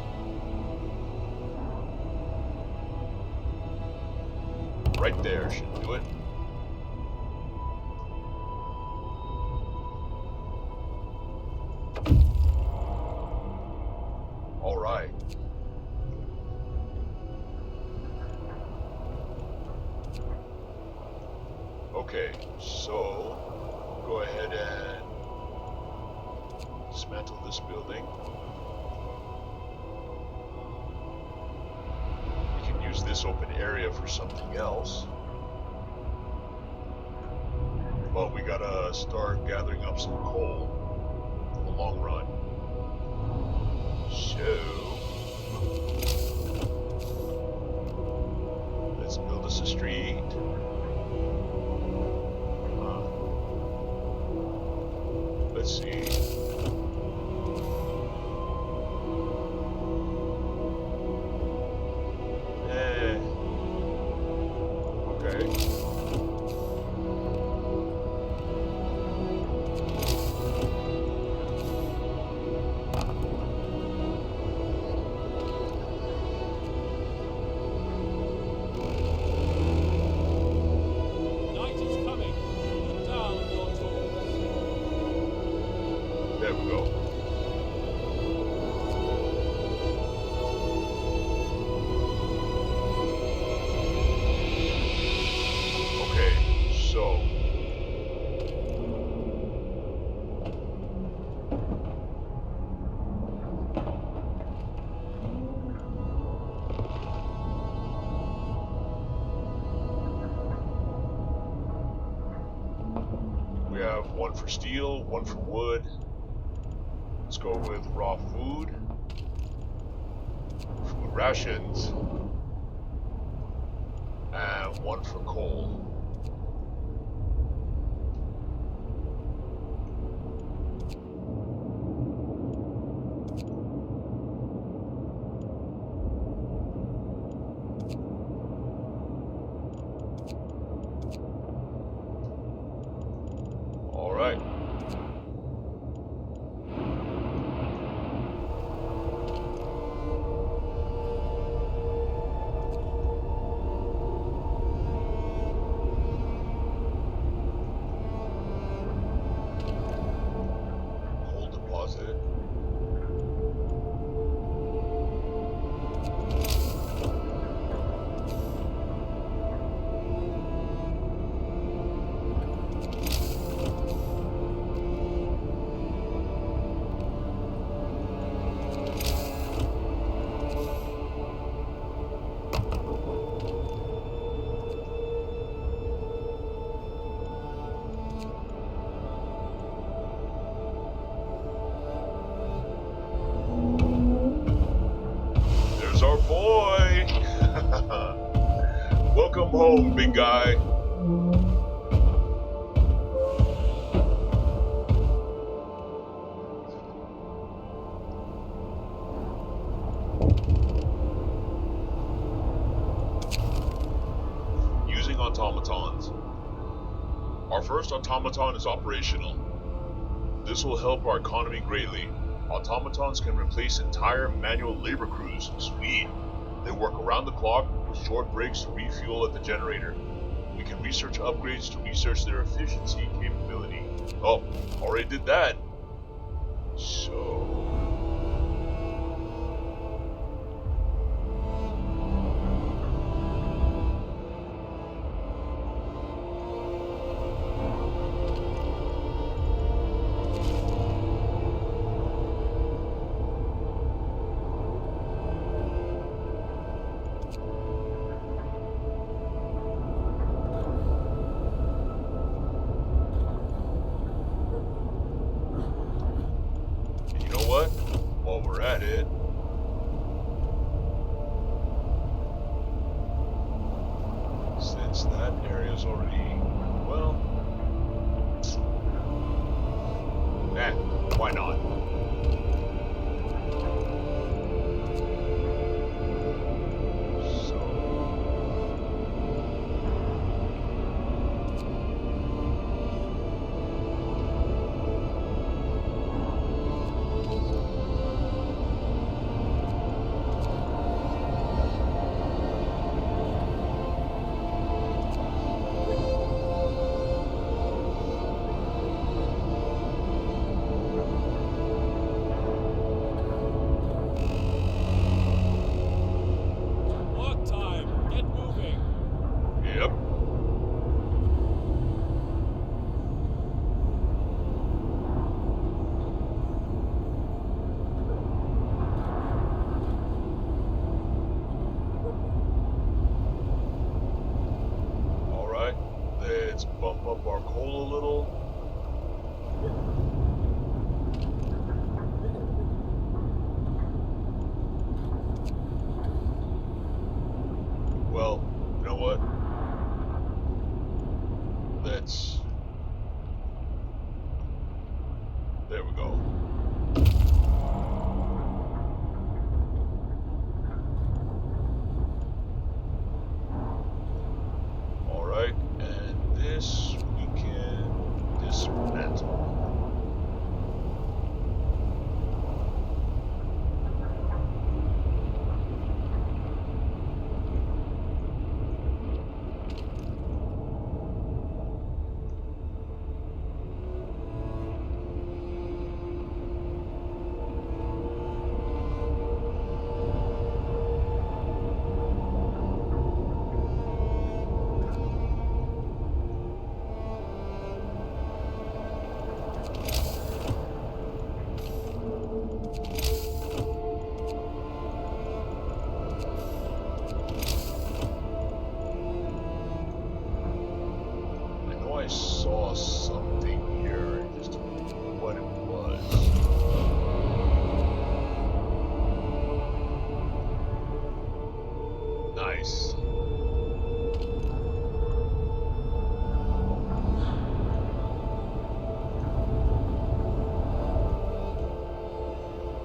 Right there should do it. All right. Okay, so go ahead and dismantle this building. We can use this open area for something else. But we gotta start gathering up some coal in the long run. So let's build us a street. Let's see. Okay. Night is coming. Put down your tools. There we go. Okay, so we have one for steel, one for wood. Let's go with raw food, food rations, and one for coal. All right. Welcome home, big guy. Using automatons. Our first automaton is operational. This will help our economy greatly. Automatons can replace entire manual labor crews. Sweet. They work around the clock with short breaks to refuel at the generator. We can research upgrades to research their efficiency capability. Oh, already did that. So... what? While we're at it, since that area's already, well, why not? Let's bump up our coal a little. Well, you know what? Let's... There we go. Alright, and this we can dismantle. I saw something here, I just don't know what it was. Nice.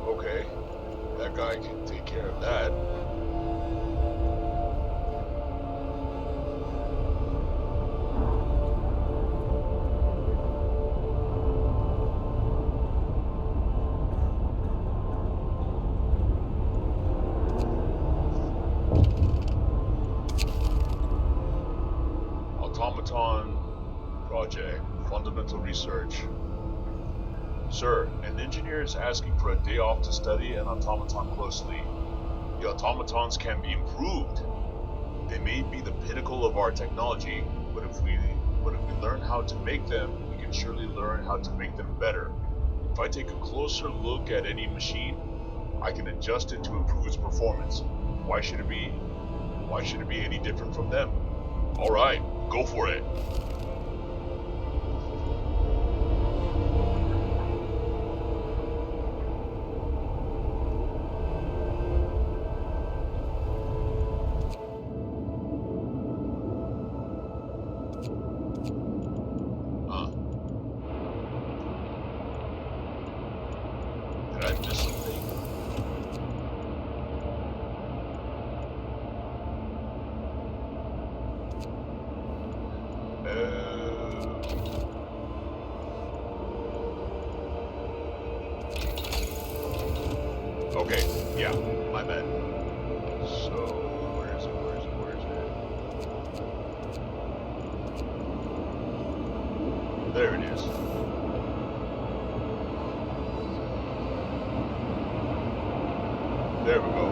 Okay, that guy can take care of that. Automaton project, fundamental research. Sir, an engineer is asking for a day off to study an automaton closely. The automatons can be improved. They may be the pinnacle of our technology, but if we learn how to make them, we can surely learn how to make them better. If I take a closer look at any machine, I can adjust it to improve its performance. Why should it be any different from them? Alright, go for it. Yeah, my bad. So, where is it? There it is. There we go.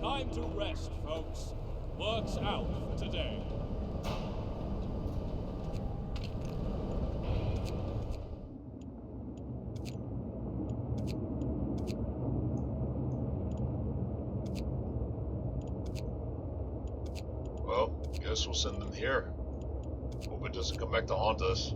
Time to rest, folks. Work's out for today. Well, guess we'll send them here. Hope it doesn't come back to haunt us.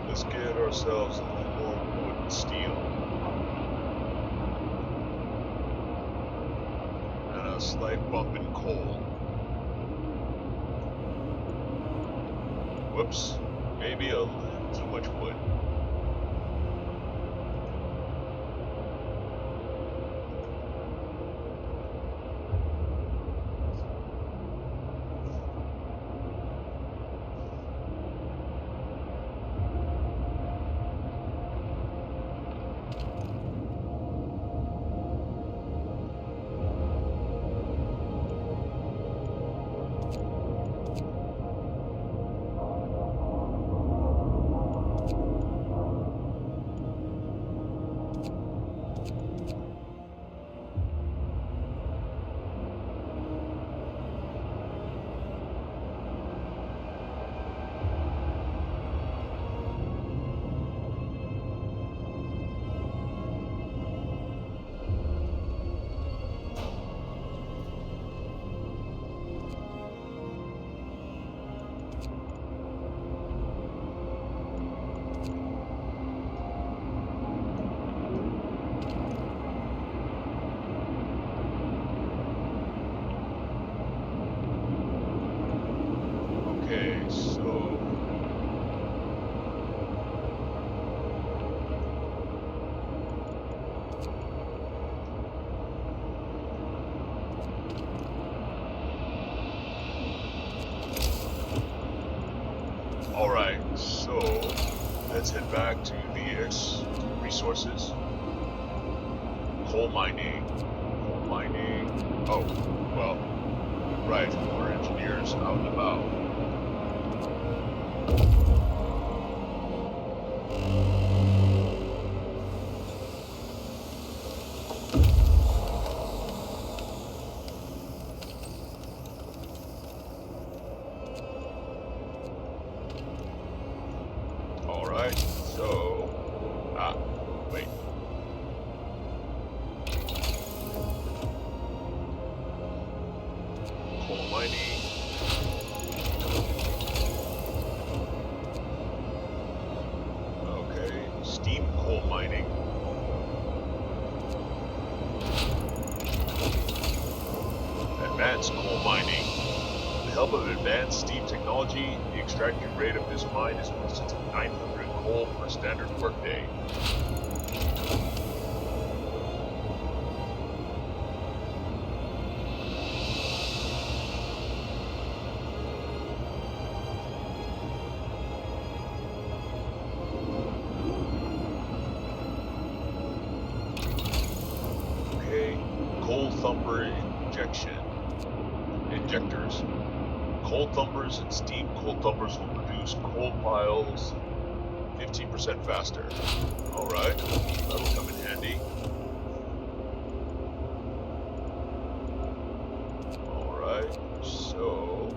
Let's get ourselves a little more wood and steel. And a slight bump in coal. Whoops. Maybe a little too much wood. Okay, so... Alright, so let's head back to the resources. Coal mining. Oh, well, right, we're engineers out and about. Alright, so... wait. Coal mining. Okay, steam coal mining. Advanced coal mining. With the help of advanced steam technology, the extraction rate of this mine is boosted to 900 coal per standard workday. thumper injectors. Coal thumpers and steam coal thumpers will produce coal piles 15% faster. Alright, that'll come in handy. Alright, so...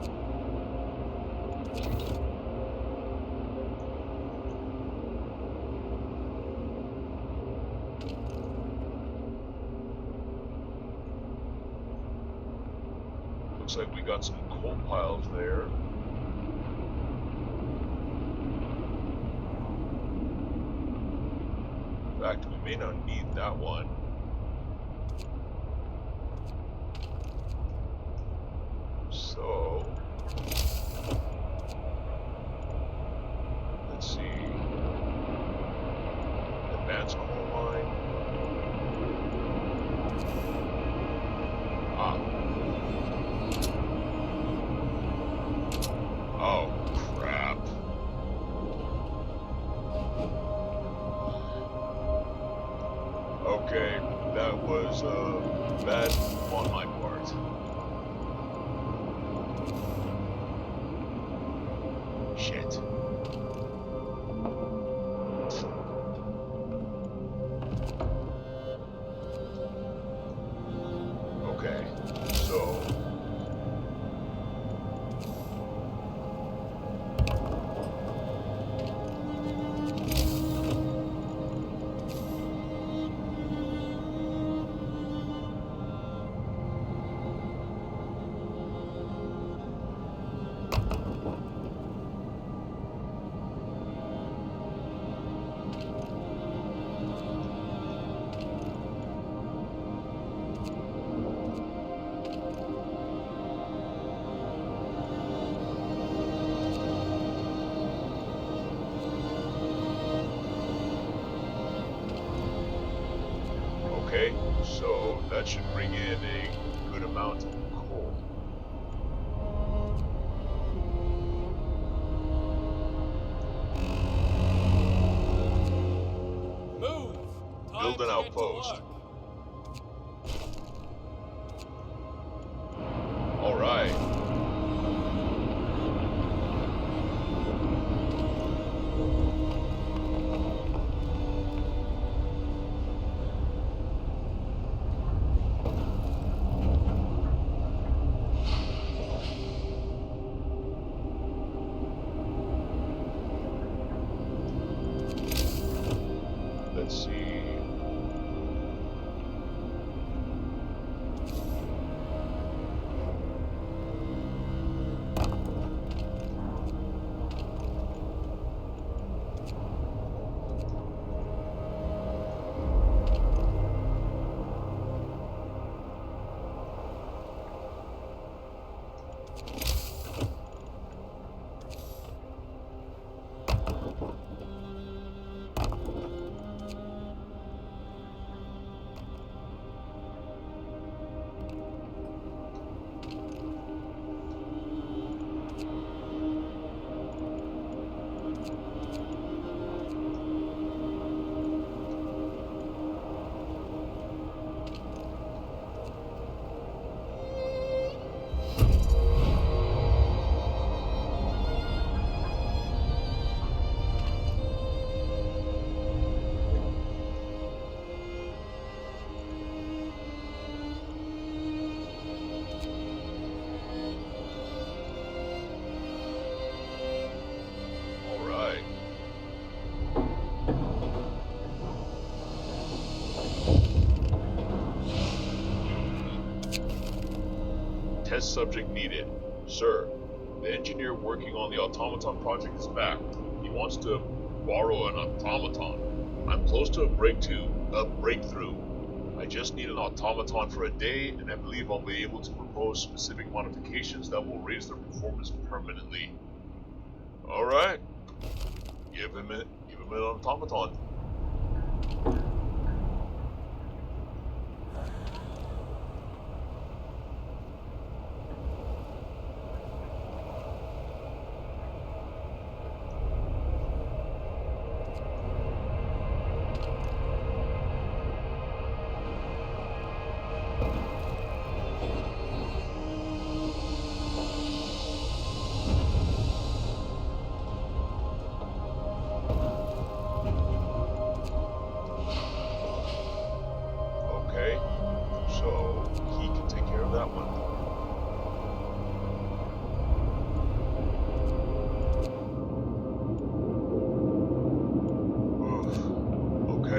looks like we got some coal piles there. In fact, we may not need that one. So, let's see. Advanced coal mine. Ah. Oh, crap. Okay, that was bad on my part. Shit. Okay, so... Okay, so that should bring in a good amount of coal. Move! Time Build an to outpost. get to work. Alright. Let's see. Alright. Test subject needed. Sir, the engineer working on the automaton project is back. He wants to borrow an automaton. I'm close to a breakthrough. I just need an automaton for a day, and I believe I'll be able to propose specific modifications that will raise their performance permanently. Alright. Give him an automaton.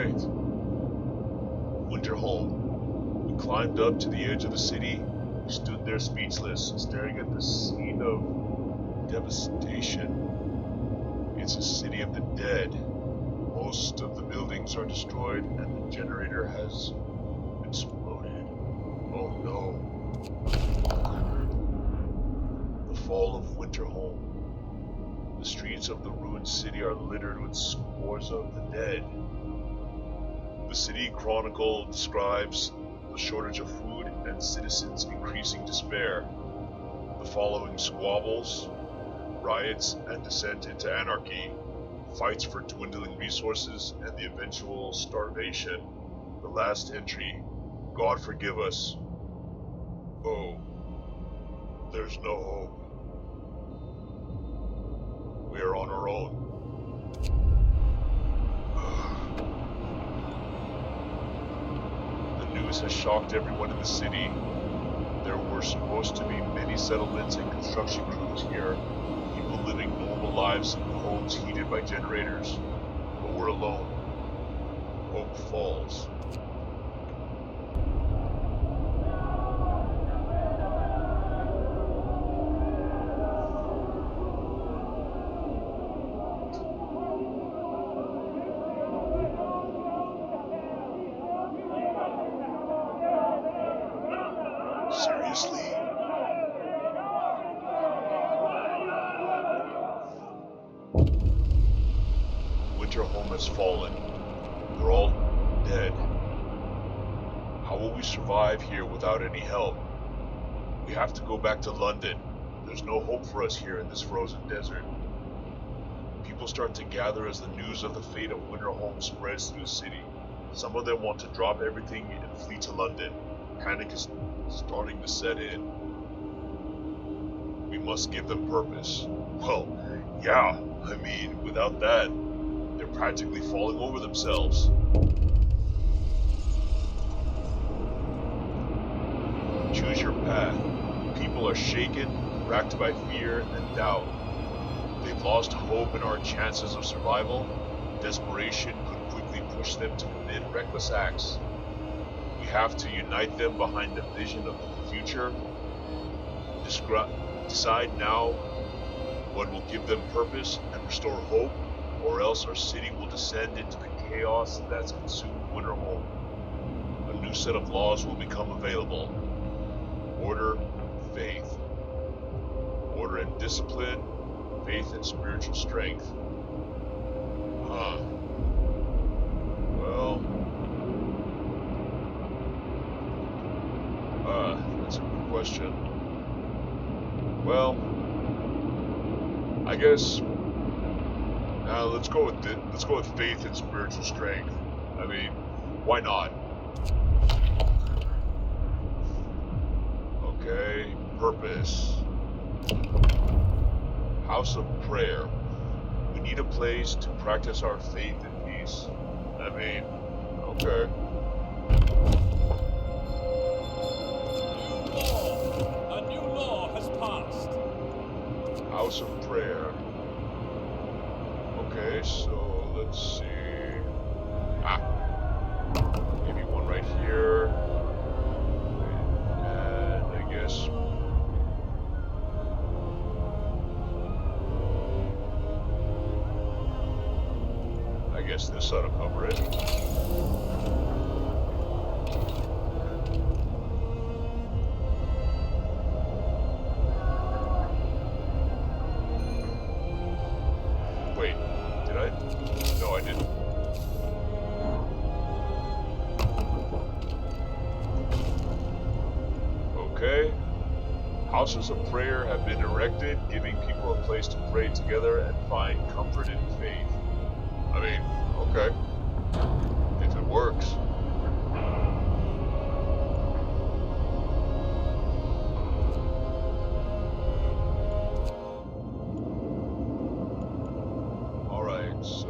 right. Winterholm. We climbed up to the edge of the city. We stood there speechless, staring at the scene of devastation. It's a city of the dead. Most of the buildings are destroyed and the generator has exploded. Oh no. The fall of Winterholm. The streets of the ruined city are littered with scores of the dead. The City Chronicle describes the shortage of food and citizens' increasing despair. The following squabbles, riots, and descent into anarchy, fights for dwindling resources, and the eventual starvation. The last entry, God forgive us. Oh, there's no hope. We are on our own. The news has shocked everyone in the city. There were supposed to be many settlements and construction crews here, people living normal lives in homes heated by generators. But we're alone. Hope falls. Seriously? Winterholm has fallen. They're all dead. How will we survive here without any help? We have to go back to London. There's no hope for us here in this frozen desert. People start to gather as the news of the fate of Winterholm spreads through the city. Some of them want to drop everything and flee to London. Panic is starting to set in. We must give them purpose. Well, yeah, I mean, without that, they're practically falling over themselves. Choose your path. People are shaken, racked by fear and doubt. They've lost hope in our chances of survival. Desperation could quickly push them to commit reckless acts. We have to unite them behind the vision of the future. Decide now what will give them purpose and restore hope, or else our city will descend into the chaos that's consumed Winterholm. A new set of laws will become available. Order, faith. Order and discipline, faith and spiritual strength. Huh. Well, that's a good question. Well, I guess let's go with faith and spiritual strength. I mean, why not? Okay, purpose. House of prayer. We need a place to practice our faith and peace. I mean, okay. A new law has passed. House of prayer. Okay, so let's see. Maybe one right here. And I guess this ought to cover it. Wait, did I? No, I didn't. Okay. Houses of prayer have been erected, giving people a place to pray together and find comfort in faith. I mean, okay. If it works. Alright, so...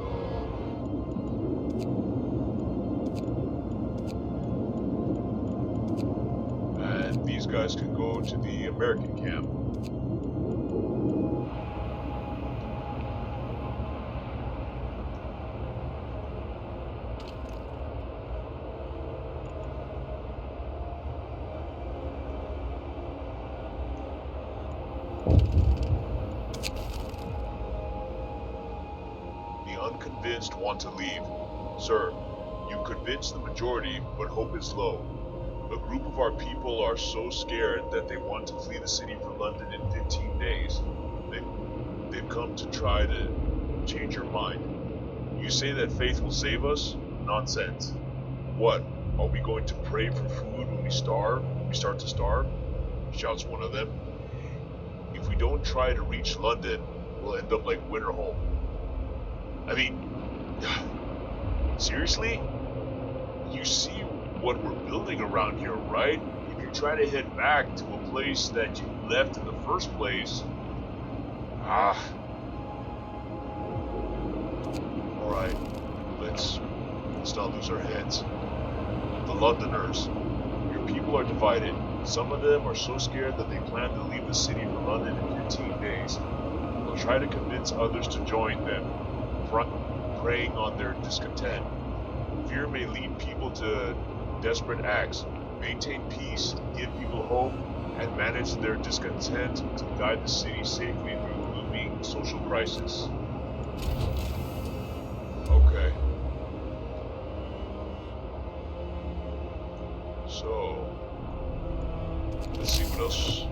and these guys can go to the American camp. convinced want to leave. Sir, you convince the majority, but hope is low. A group of our people are so scared that they want to flee the city for London in 15 days. They've come to try to change your mind. You say that faith will save us? Nonsense. What? Are we going to pray for food when we start to starve? Shouts one of them. If we don't try to reach London, we'll end up like Winterholm. I mean, seriously? You see what we're building around here, right? If you try to head back to a place that you left in the first place... Alright, let's not lose our heads. The Londoners. Your people are divided. Some of them are so scared that they plan to leave the city for London in 15 days. They'll try to convince others to join them, preying on their discontent. Fear may lead people to desperate acts. Maintain peace, give people hope, and manage their discontent to guide the city safely through a looming social crisis. Okay. So, let's see what else.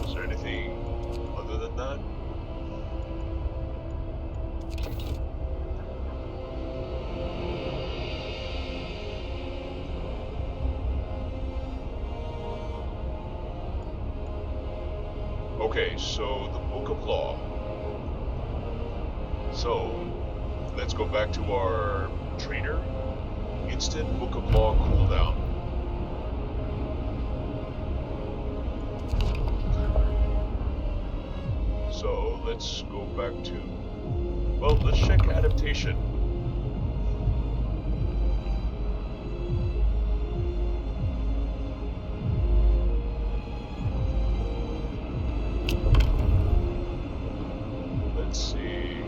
Is there anything other than that? Okay, so the Book of Law. So, let's go back to our trainer. Instant Book of Law cooldown. So, let's go back to... Well, let's check adaptation. Let's see.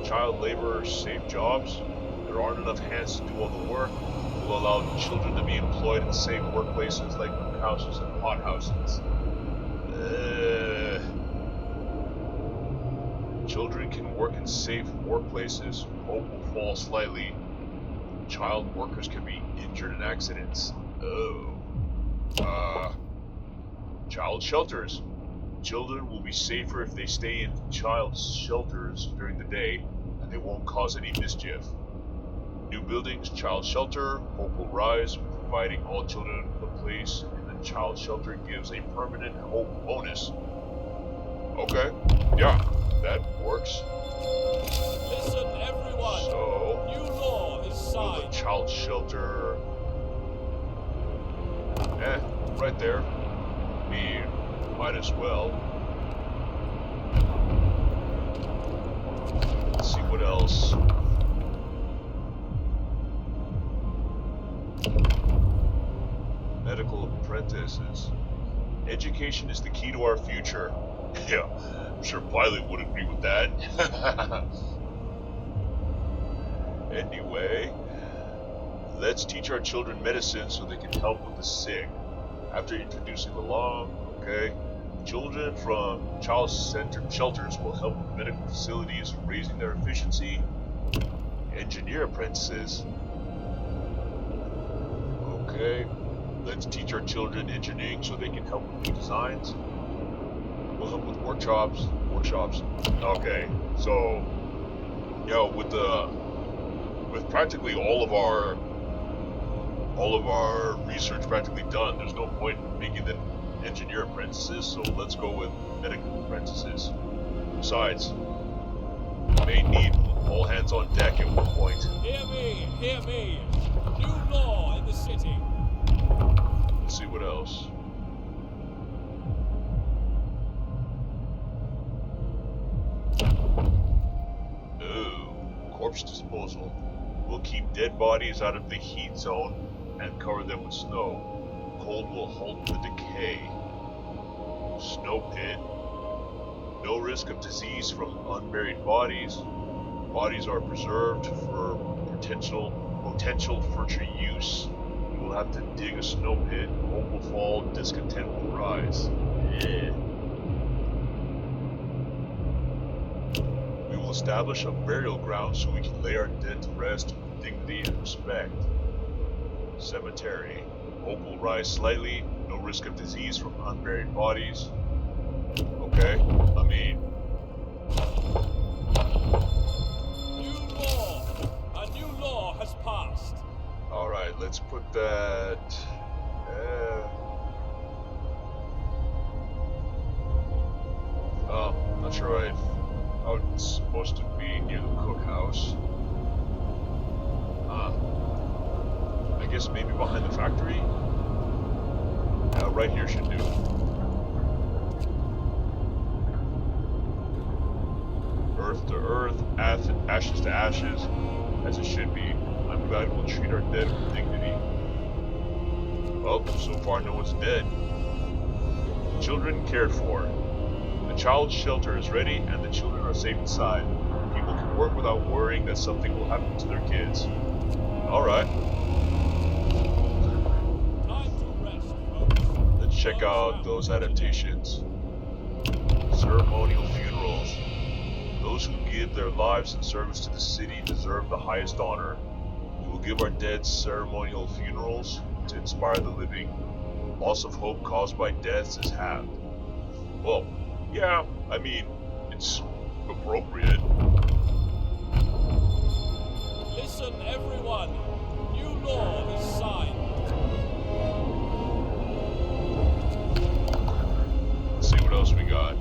Child laborers save jobs. There aren't enough hands to do all the work. Will allow children to be employed in safe workplaces like cookhouses and pothouses. Children can work in safe workplaces. Hope will fall slightly. Child workers can be injured in accidents. Child shelters. Children will be safer if they stay in child shelters during the day, and they won't cause any mischief. New buildings, child shelter, hope will rise, providing all children a place in the child shelter gives a permanent hope bonus. Okay, yeah, that works. Listen, everyone. So, New law is build a signed. child shelter. Right there. Might as well. Let's see what else. Medical apprentices. Education is the key to our future. Yeah, I'm sure Violet would agree with that. Anyway, let's teach our children medicine so they can help with the sick. After introducing the law, okay, children from child-centered shelters will help with medical facilities, raising their efficiency. Engineer apprentices. Okay, let's teach our children engineering so they can help with new designs. We'll help with workshops. Okay, so, with practically all of our research practically done, there's no point in making them engineer apprentices, so let's go with medical apprentices. Besides, we may need all hands on deck at one point. Hear me, hear me. New law in the city. Let's see what else. Corpse disposal. We'll keep dead bodies out of the heat zone and cover them with snow. Cold will halt the decay. Snow pit. No risk of disease from unburied bodies. Bodies are preserved for potential future use. You will have to dig a snow pit. Hope will fall. Discontent will rise. will establish a burial ground so we can lay our dead to rest with dignity and respect. Cemetery. Hope will rise slightly, no risk of disease from unburied bodies. Okay, I mean... New law! A new law has passed. Alright, let's put that... not sure how it's supposed to be near the cookhouse. I guess maybe behind the factory? Right here should do. Earth to earth, ashes to ashes, as it should be. I'm glad we'll treat our dead with dignity. Well, so far no one's dead. Children cared for. The child's shelter is ready and the children are safe inside. People can work without worrying that something will happen to their kids. Alright. Time to rest, folks. Let's check out those adaptations. Ceremonial funerals. Those who give their lives in service to the city deserve the highest honor. We will give our dead ceremonial funerals to inspire the living. Loss of hope caused by deaths is halved. Well, yeah, I mean, it's appropriate. Listen, everyone. New law is signed. Let's see what else we got.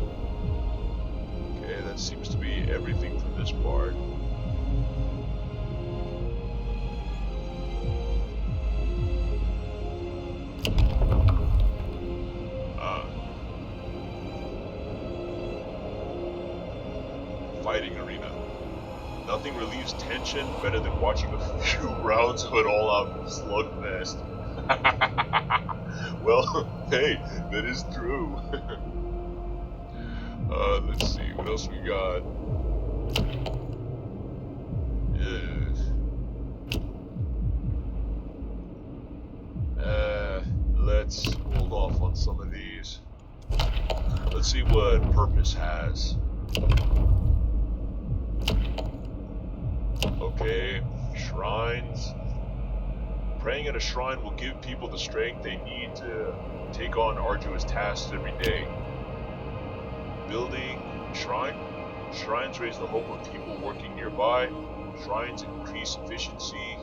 Okay, that seems to be everything for this part. Fighting arena. Nothing relieves tension better than watching a few rounds of an all-out slugfest. Well, hey, that is true. Let's see, what else we got? Let's hold off on some of these. Let's see what Purpose has. Okay, shrines. Praying at a shrine will give people the strength they need to take on arduous tasks every day. Building shrine. Shrines raise the hope of people working nearby. Shrines increase efficiency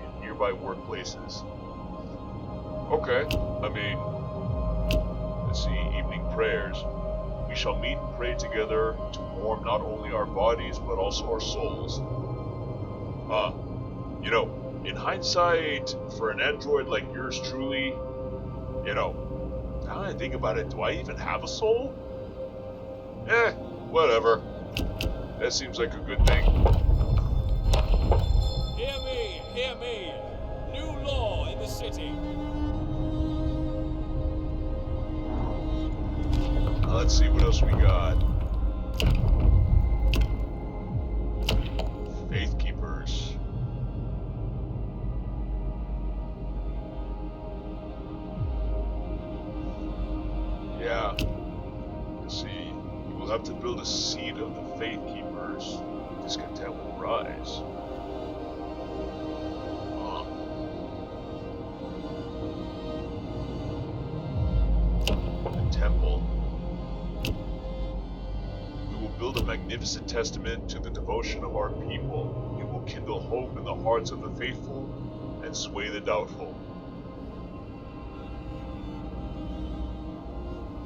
in nearby workplaces. Okay, I mean, let's see, evening prayers. We shall meet and pray together to warm not only our bodies but also our souls. You know, in hindsight, for an android like yours truly, you know, now that I think about it, do I even have a soul? Whatever. That seems like a good thing. Hear me, hear me. New law in the city. Let's see what else we got. Faith keepers. Yeah. Let's see. You will have to build a seed of the faith keepers. Discontent will rise. The temple. We will build a magnificent testament to the devotion of our people. It will kindle hope in the hearts of the faithful and sway the doubtful.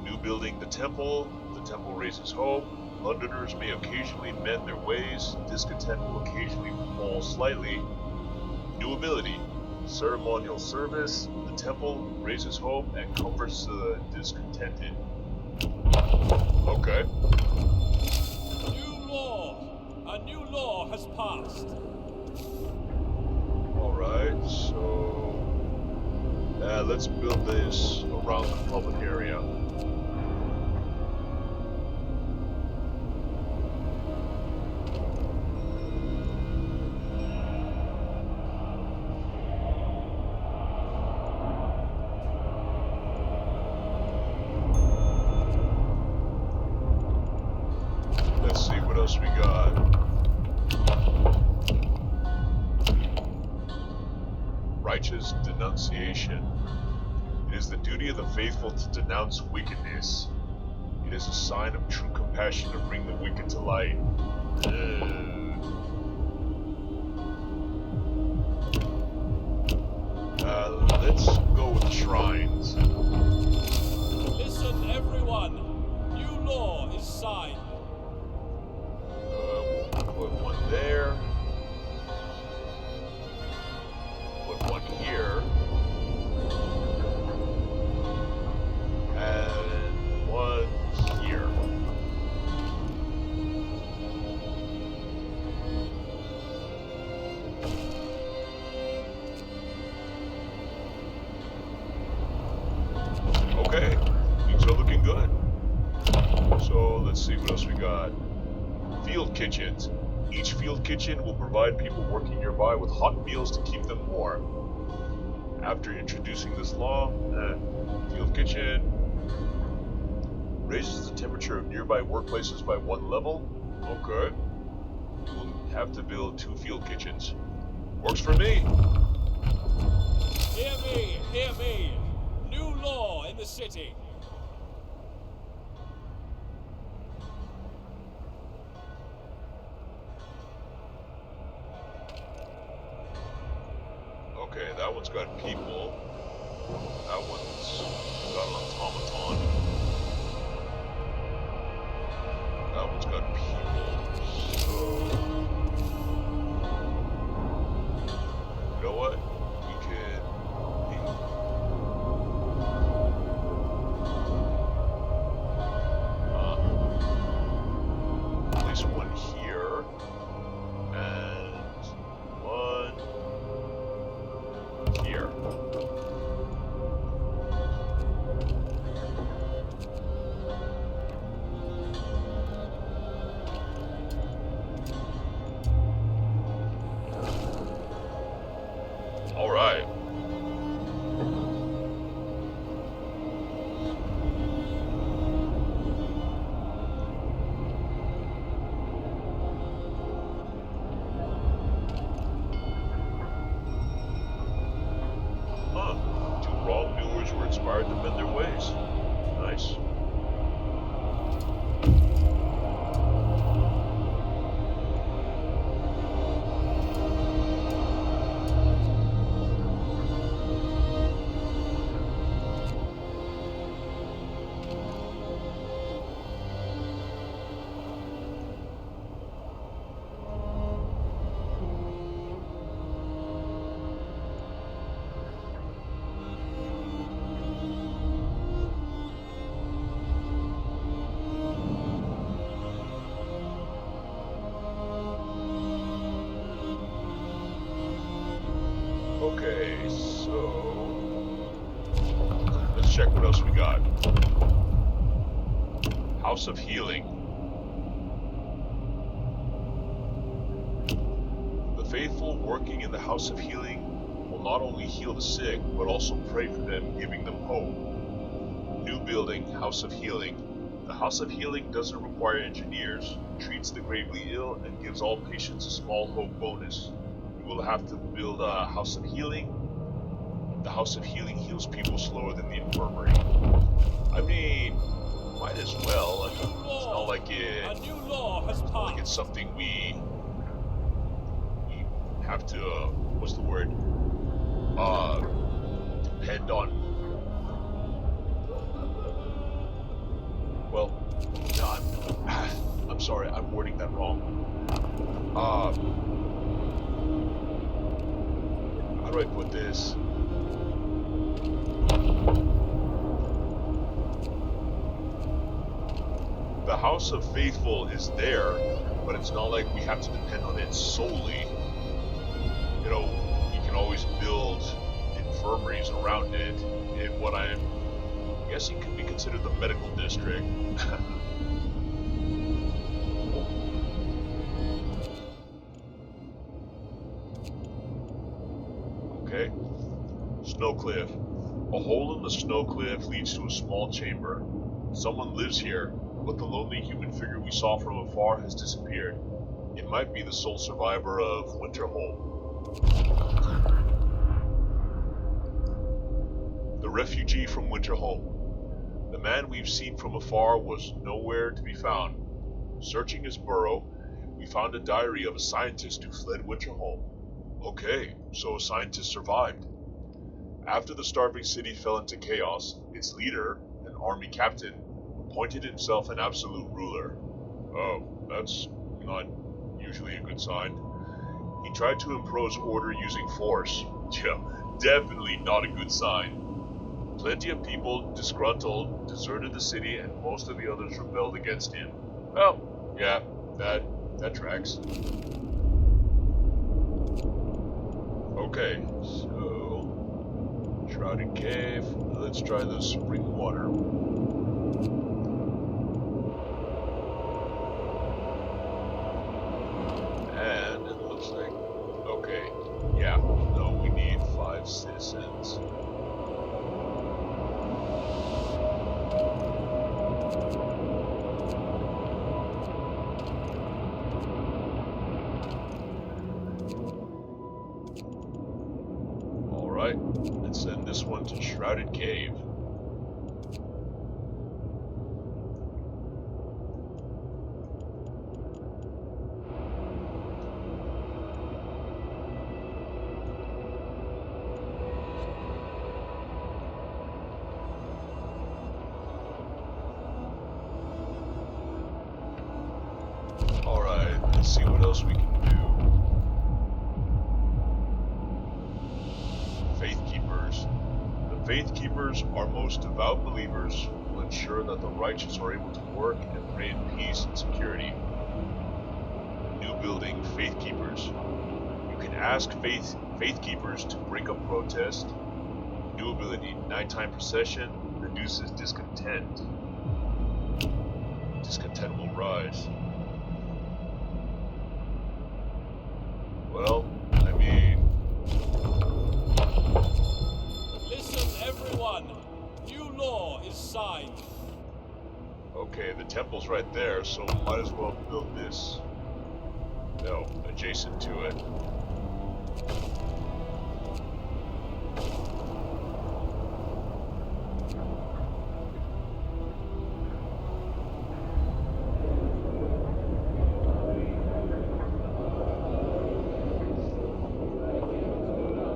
New building the temple raises hope. Londoners may occasionally mend their ways. Discontent will occasionally fall slightly. New ability. Ceremonial service. The temple raises hope and comforts the discontented. Okay. A new law has passed. Alright, so... let's build this around the public area. Let's see what else we got. righteous denunciation. It is the duty of the faithful to denounce wickedness. It is a sign of true compassion to bring the wicked to light. Let's go with shrines. Listen, everyone. New law is signed. We'll put one there. Put one here. And one here. Okay, things are looking good. So let's see what else we got. Field kitchens. Each field kitchen will provide people working nearby with hot meals to keep them warm. After introducing this law, field kitchen raises the temperature of nearby workplaces by 1 level. Okay. We'll have to build 2 field kitchens. Works for me. Hear me, hear me. New law in the city. Okay, that one's got people. That one's got an automaton. That one's got people. So, you know what? We could place one here and one here. All right. Two wrongdoers were inspired to bend their ways. Nice. Okay, so let's check what else we got. House of Healing. The faithful working in the House of Healing will not only heal the sick, but also pray for them, giving them hope. New building, House of Healing. The House of Healing doesn't require engineers, treats the gravely ill, and gives all patients a small hope bonus. We'll have to build a House of Healing. The House of Healing heals people slower than the infirmary. I mean, might as well. I mean, it's not like A new law has passed. like it's something we have to, what's the word? Depend on. Well, no, I'm sorry, I'm wording that wrong. How do I put this? The House of Faithful is there, but it's not like we have to depend on it solely. You know, we can always build infirmaries around it in what I'm guessing could be considered the medical district. Okay. Snow cliff. A hole in the snow cliff leads to a small chamber. Someone lives here, but the lonely human figure we saw from afar has disappeared. It might be the sole survivor of Winterhold. the refugee from Winterhome. The man we've seen from afar was nowhere to be found. Searching his burrow, we found a diary of a scientist who fled Winterhome. Okay, so a scientist survived. After the starving city fell into chaos, its leader, an army captain, appointed himself an absolute ruler. Oh, that's not usually a good sign. He tried to impose order using force. Yeah, definitely not a good sign. Plenty of people, disgruntled, deserted the city, and most of the others rebelled against him. Well, yeah, that tracks. Okay, so Shrouded Cave. Let's try the spring water. And it looks like, okay, yeah, no, we need 5 citizens. Alright, let's send this one to Shrouded Cave. Alright, let's see what else we can do. Faith Keepers. The Faith Keepers are most devout believers who ensure that the righteous are able to work and pray in peace and security. New building, Faith Keepers. You can ask Faith Keepers to break up protest. New ability, Nighttime Procession, reduces discontent. Discontent will rise. Well, I mean... Listen, everyone. New law is signed. Okay, the temple's right there, so might as well build this. No, adjacent to it.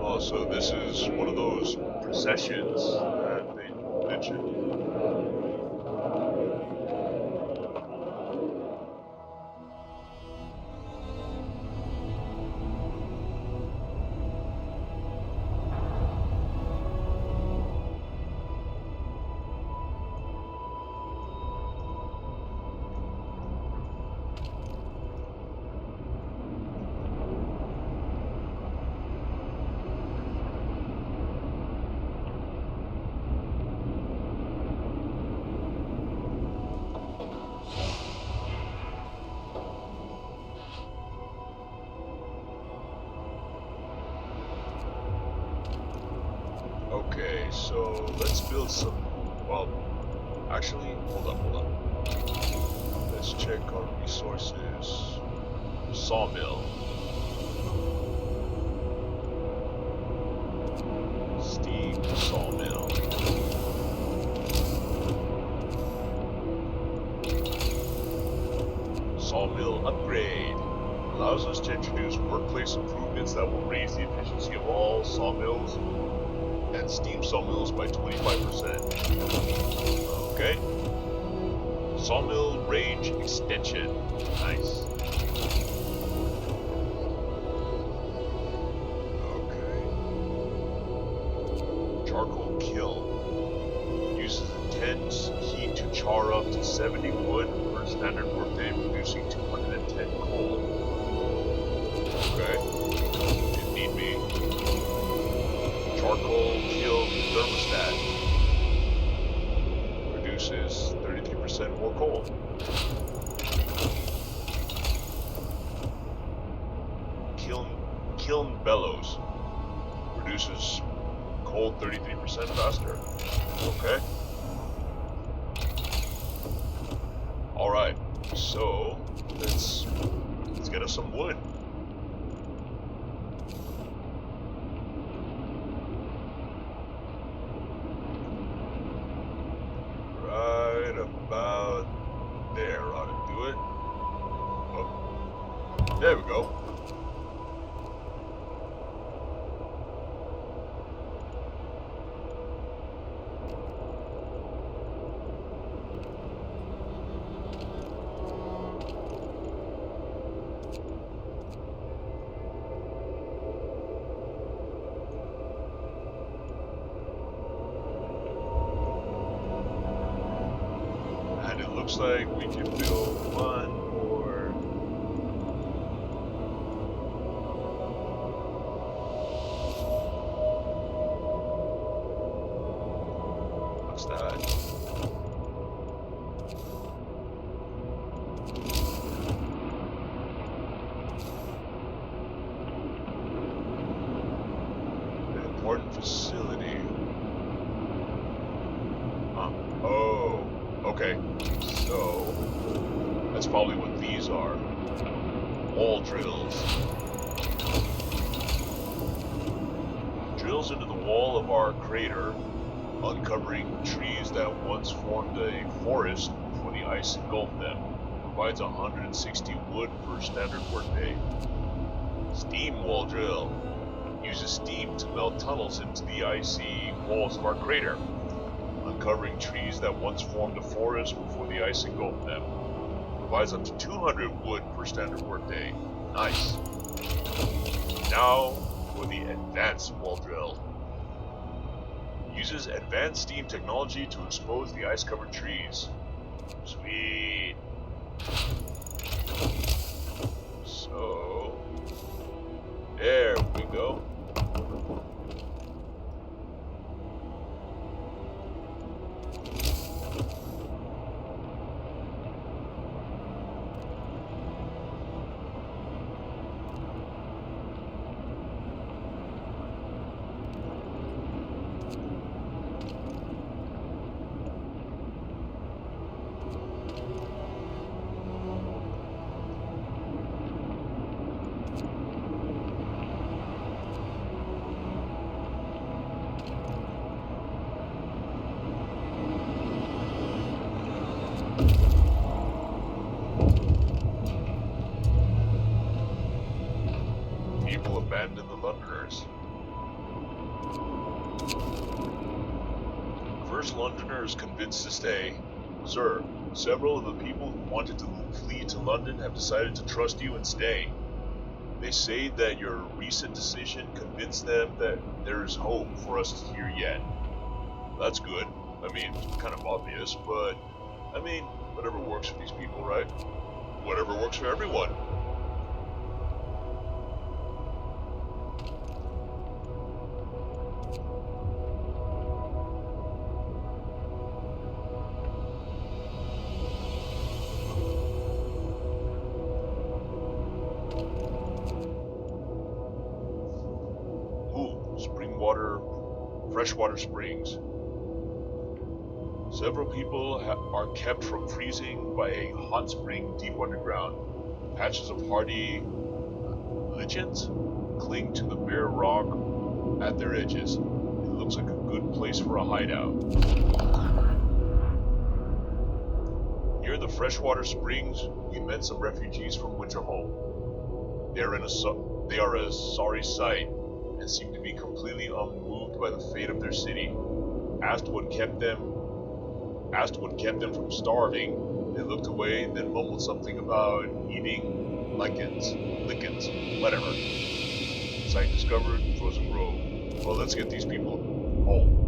Oh, so this is one of those processions that they mentioned. Okay, so let's build some, well, actually, hold on. Let's check our resources. Sawmill. Steam sawmill. Sawmill upgrade. Allows us to introduce workplace improvements that will raise the efficiency of all sawmills and steam sawmills by 25%. Okay. Sawmill range extension. Nice. Okay. Charcoal kiln. Uses intense heat to char up to 70 wood per standard workday, producing 210 coal. Okay. Didn't need me. Charcoal kiln thermostat. Produces 33% more coal. Kiln bellows. Produces coal 33% faster. Okay. Alright, so let's get us some wood. looks like we can build one more. What's that? An important facility. Oh, okay. So, that's probably what these are. Wall drills. Drills into the wall of our crater, uncovering trees that once formed a forest before the ice engulfed them. Provides 160 wood per standard workday. Steam wall drill. Uses steam to melt tunnels into the icy walls of our crater, uncovering trees that once formed a forest before the ice engulfed them. Provides up to 200 wood per standard workday. Nice. Now for the advanced wall drill. Uses advanced steam technology to expose the ice-covered trees. Sweet. So, there we go. People abandon the Londoners. First Londoners convinced to stay. Sir, several of the people who wanted to flee to London have decided to trust you and stay. They say that your recent decision convinced them that there is hope for us here yet. That's good. I mean, it's kind of obvious, but I mean, whatever works for these people, right? Whatever works for everyone. Freshwater springs. Several people are kept from freezing by a hot spring deep underground. Patches of hardy lichens cling to the bare rock at their edges. It looks like a good place for a hideout. Near the freshwater springs, we met some refugees from Winterholm. They are a sorry sight and seem to be completely unmoved by the fate of their city. Asked what kept them from starving, they looked away and then mumbled something about eating lichens, whatever. Site discovered, frozen grove. Well, let's get these people home.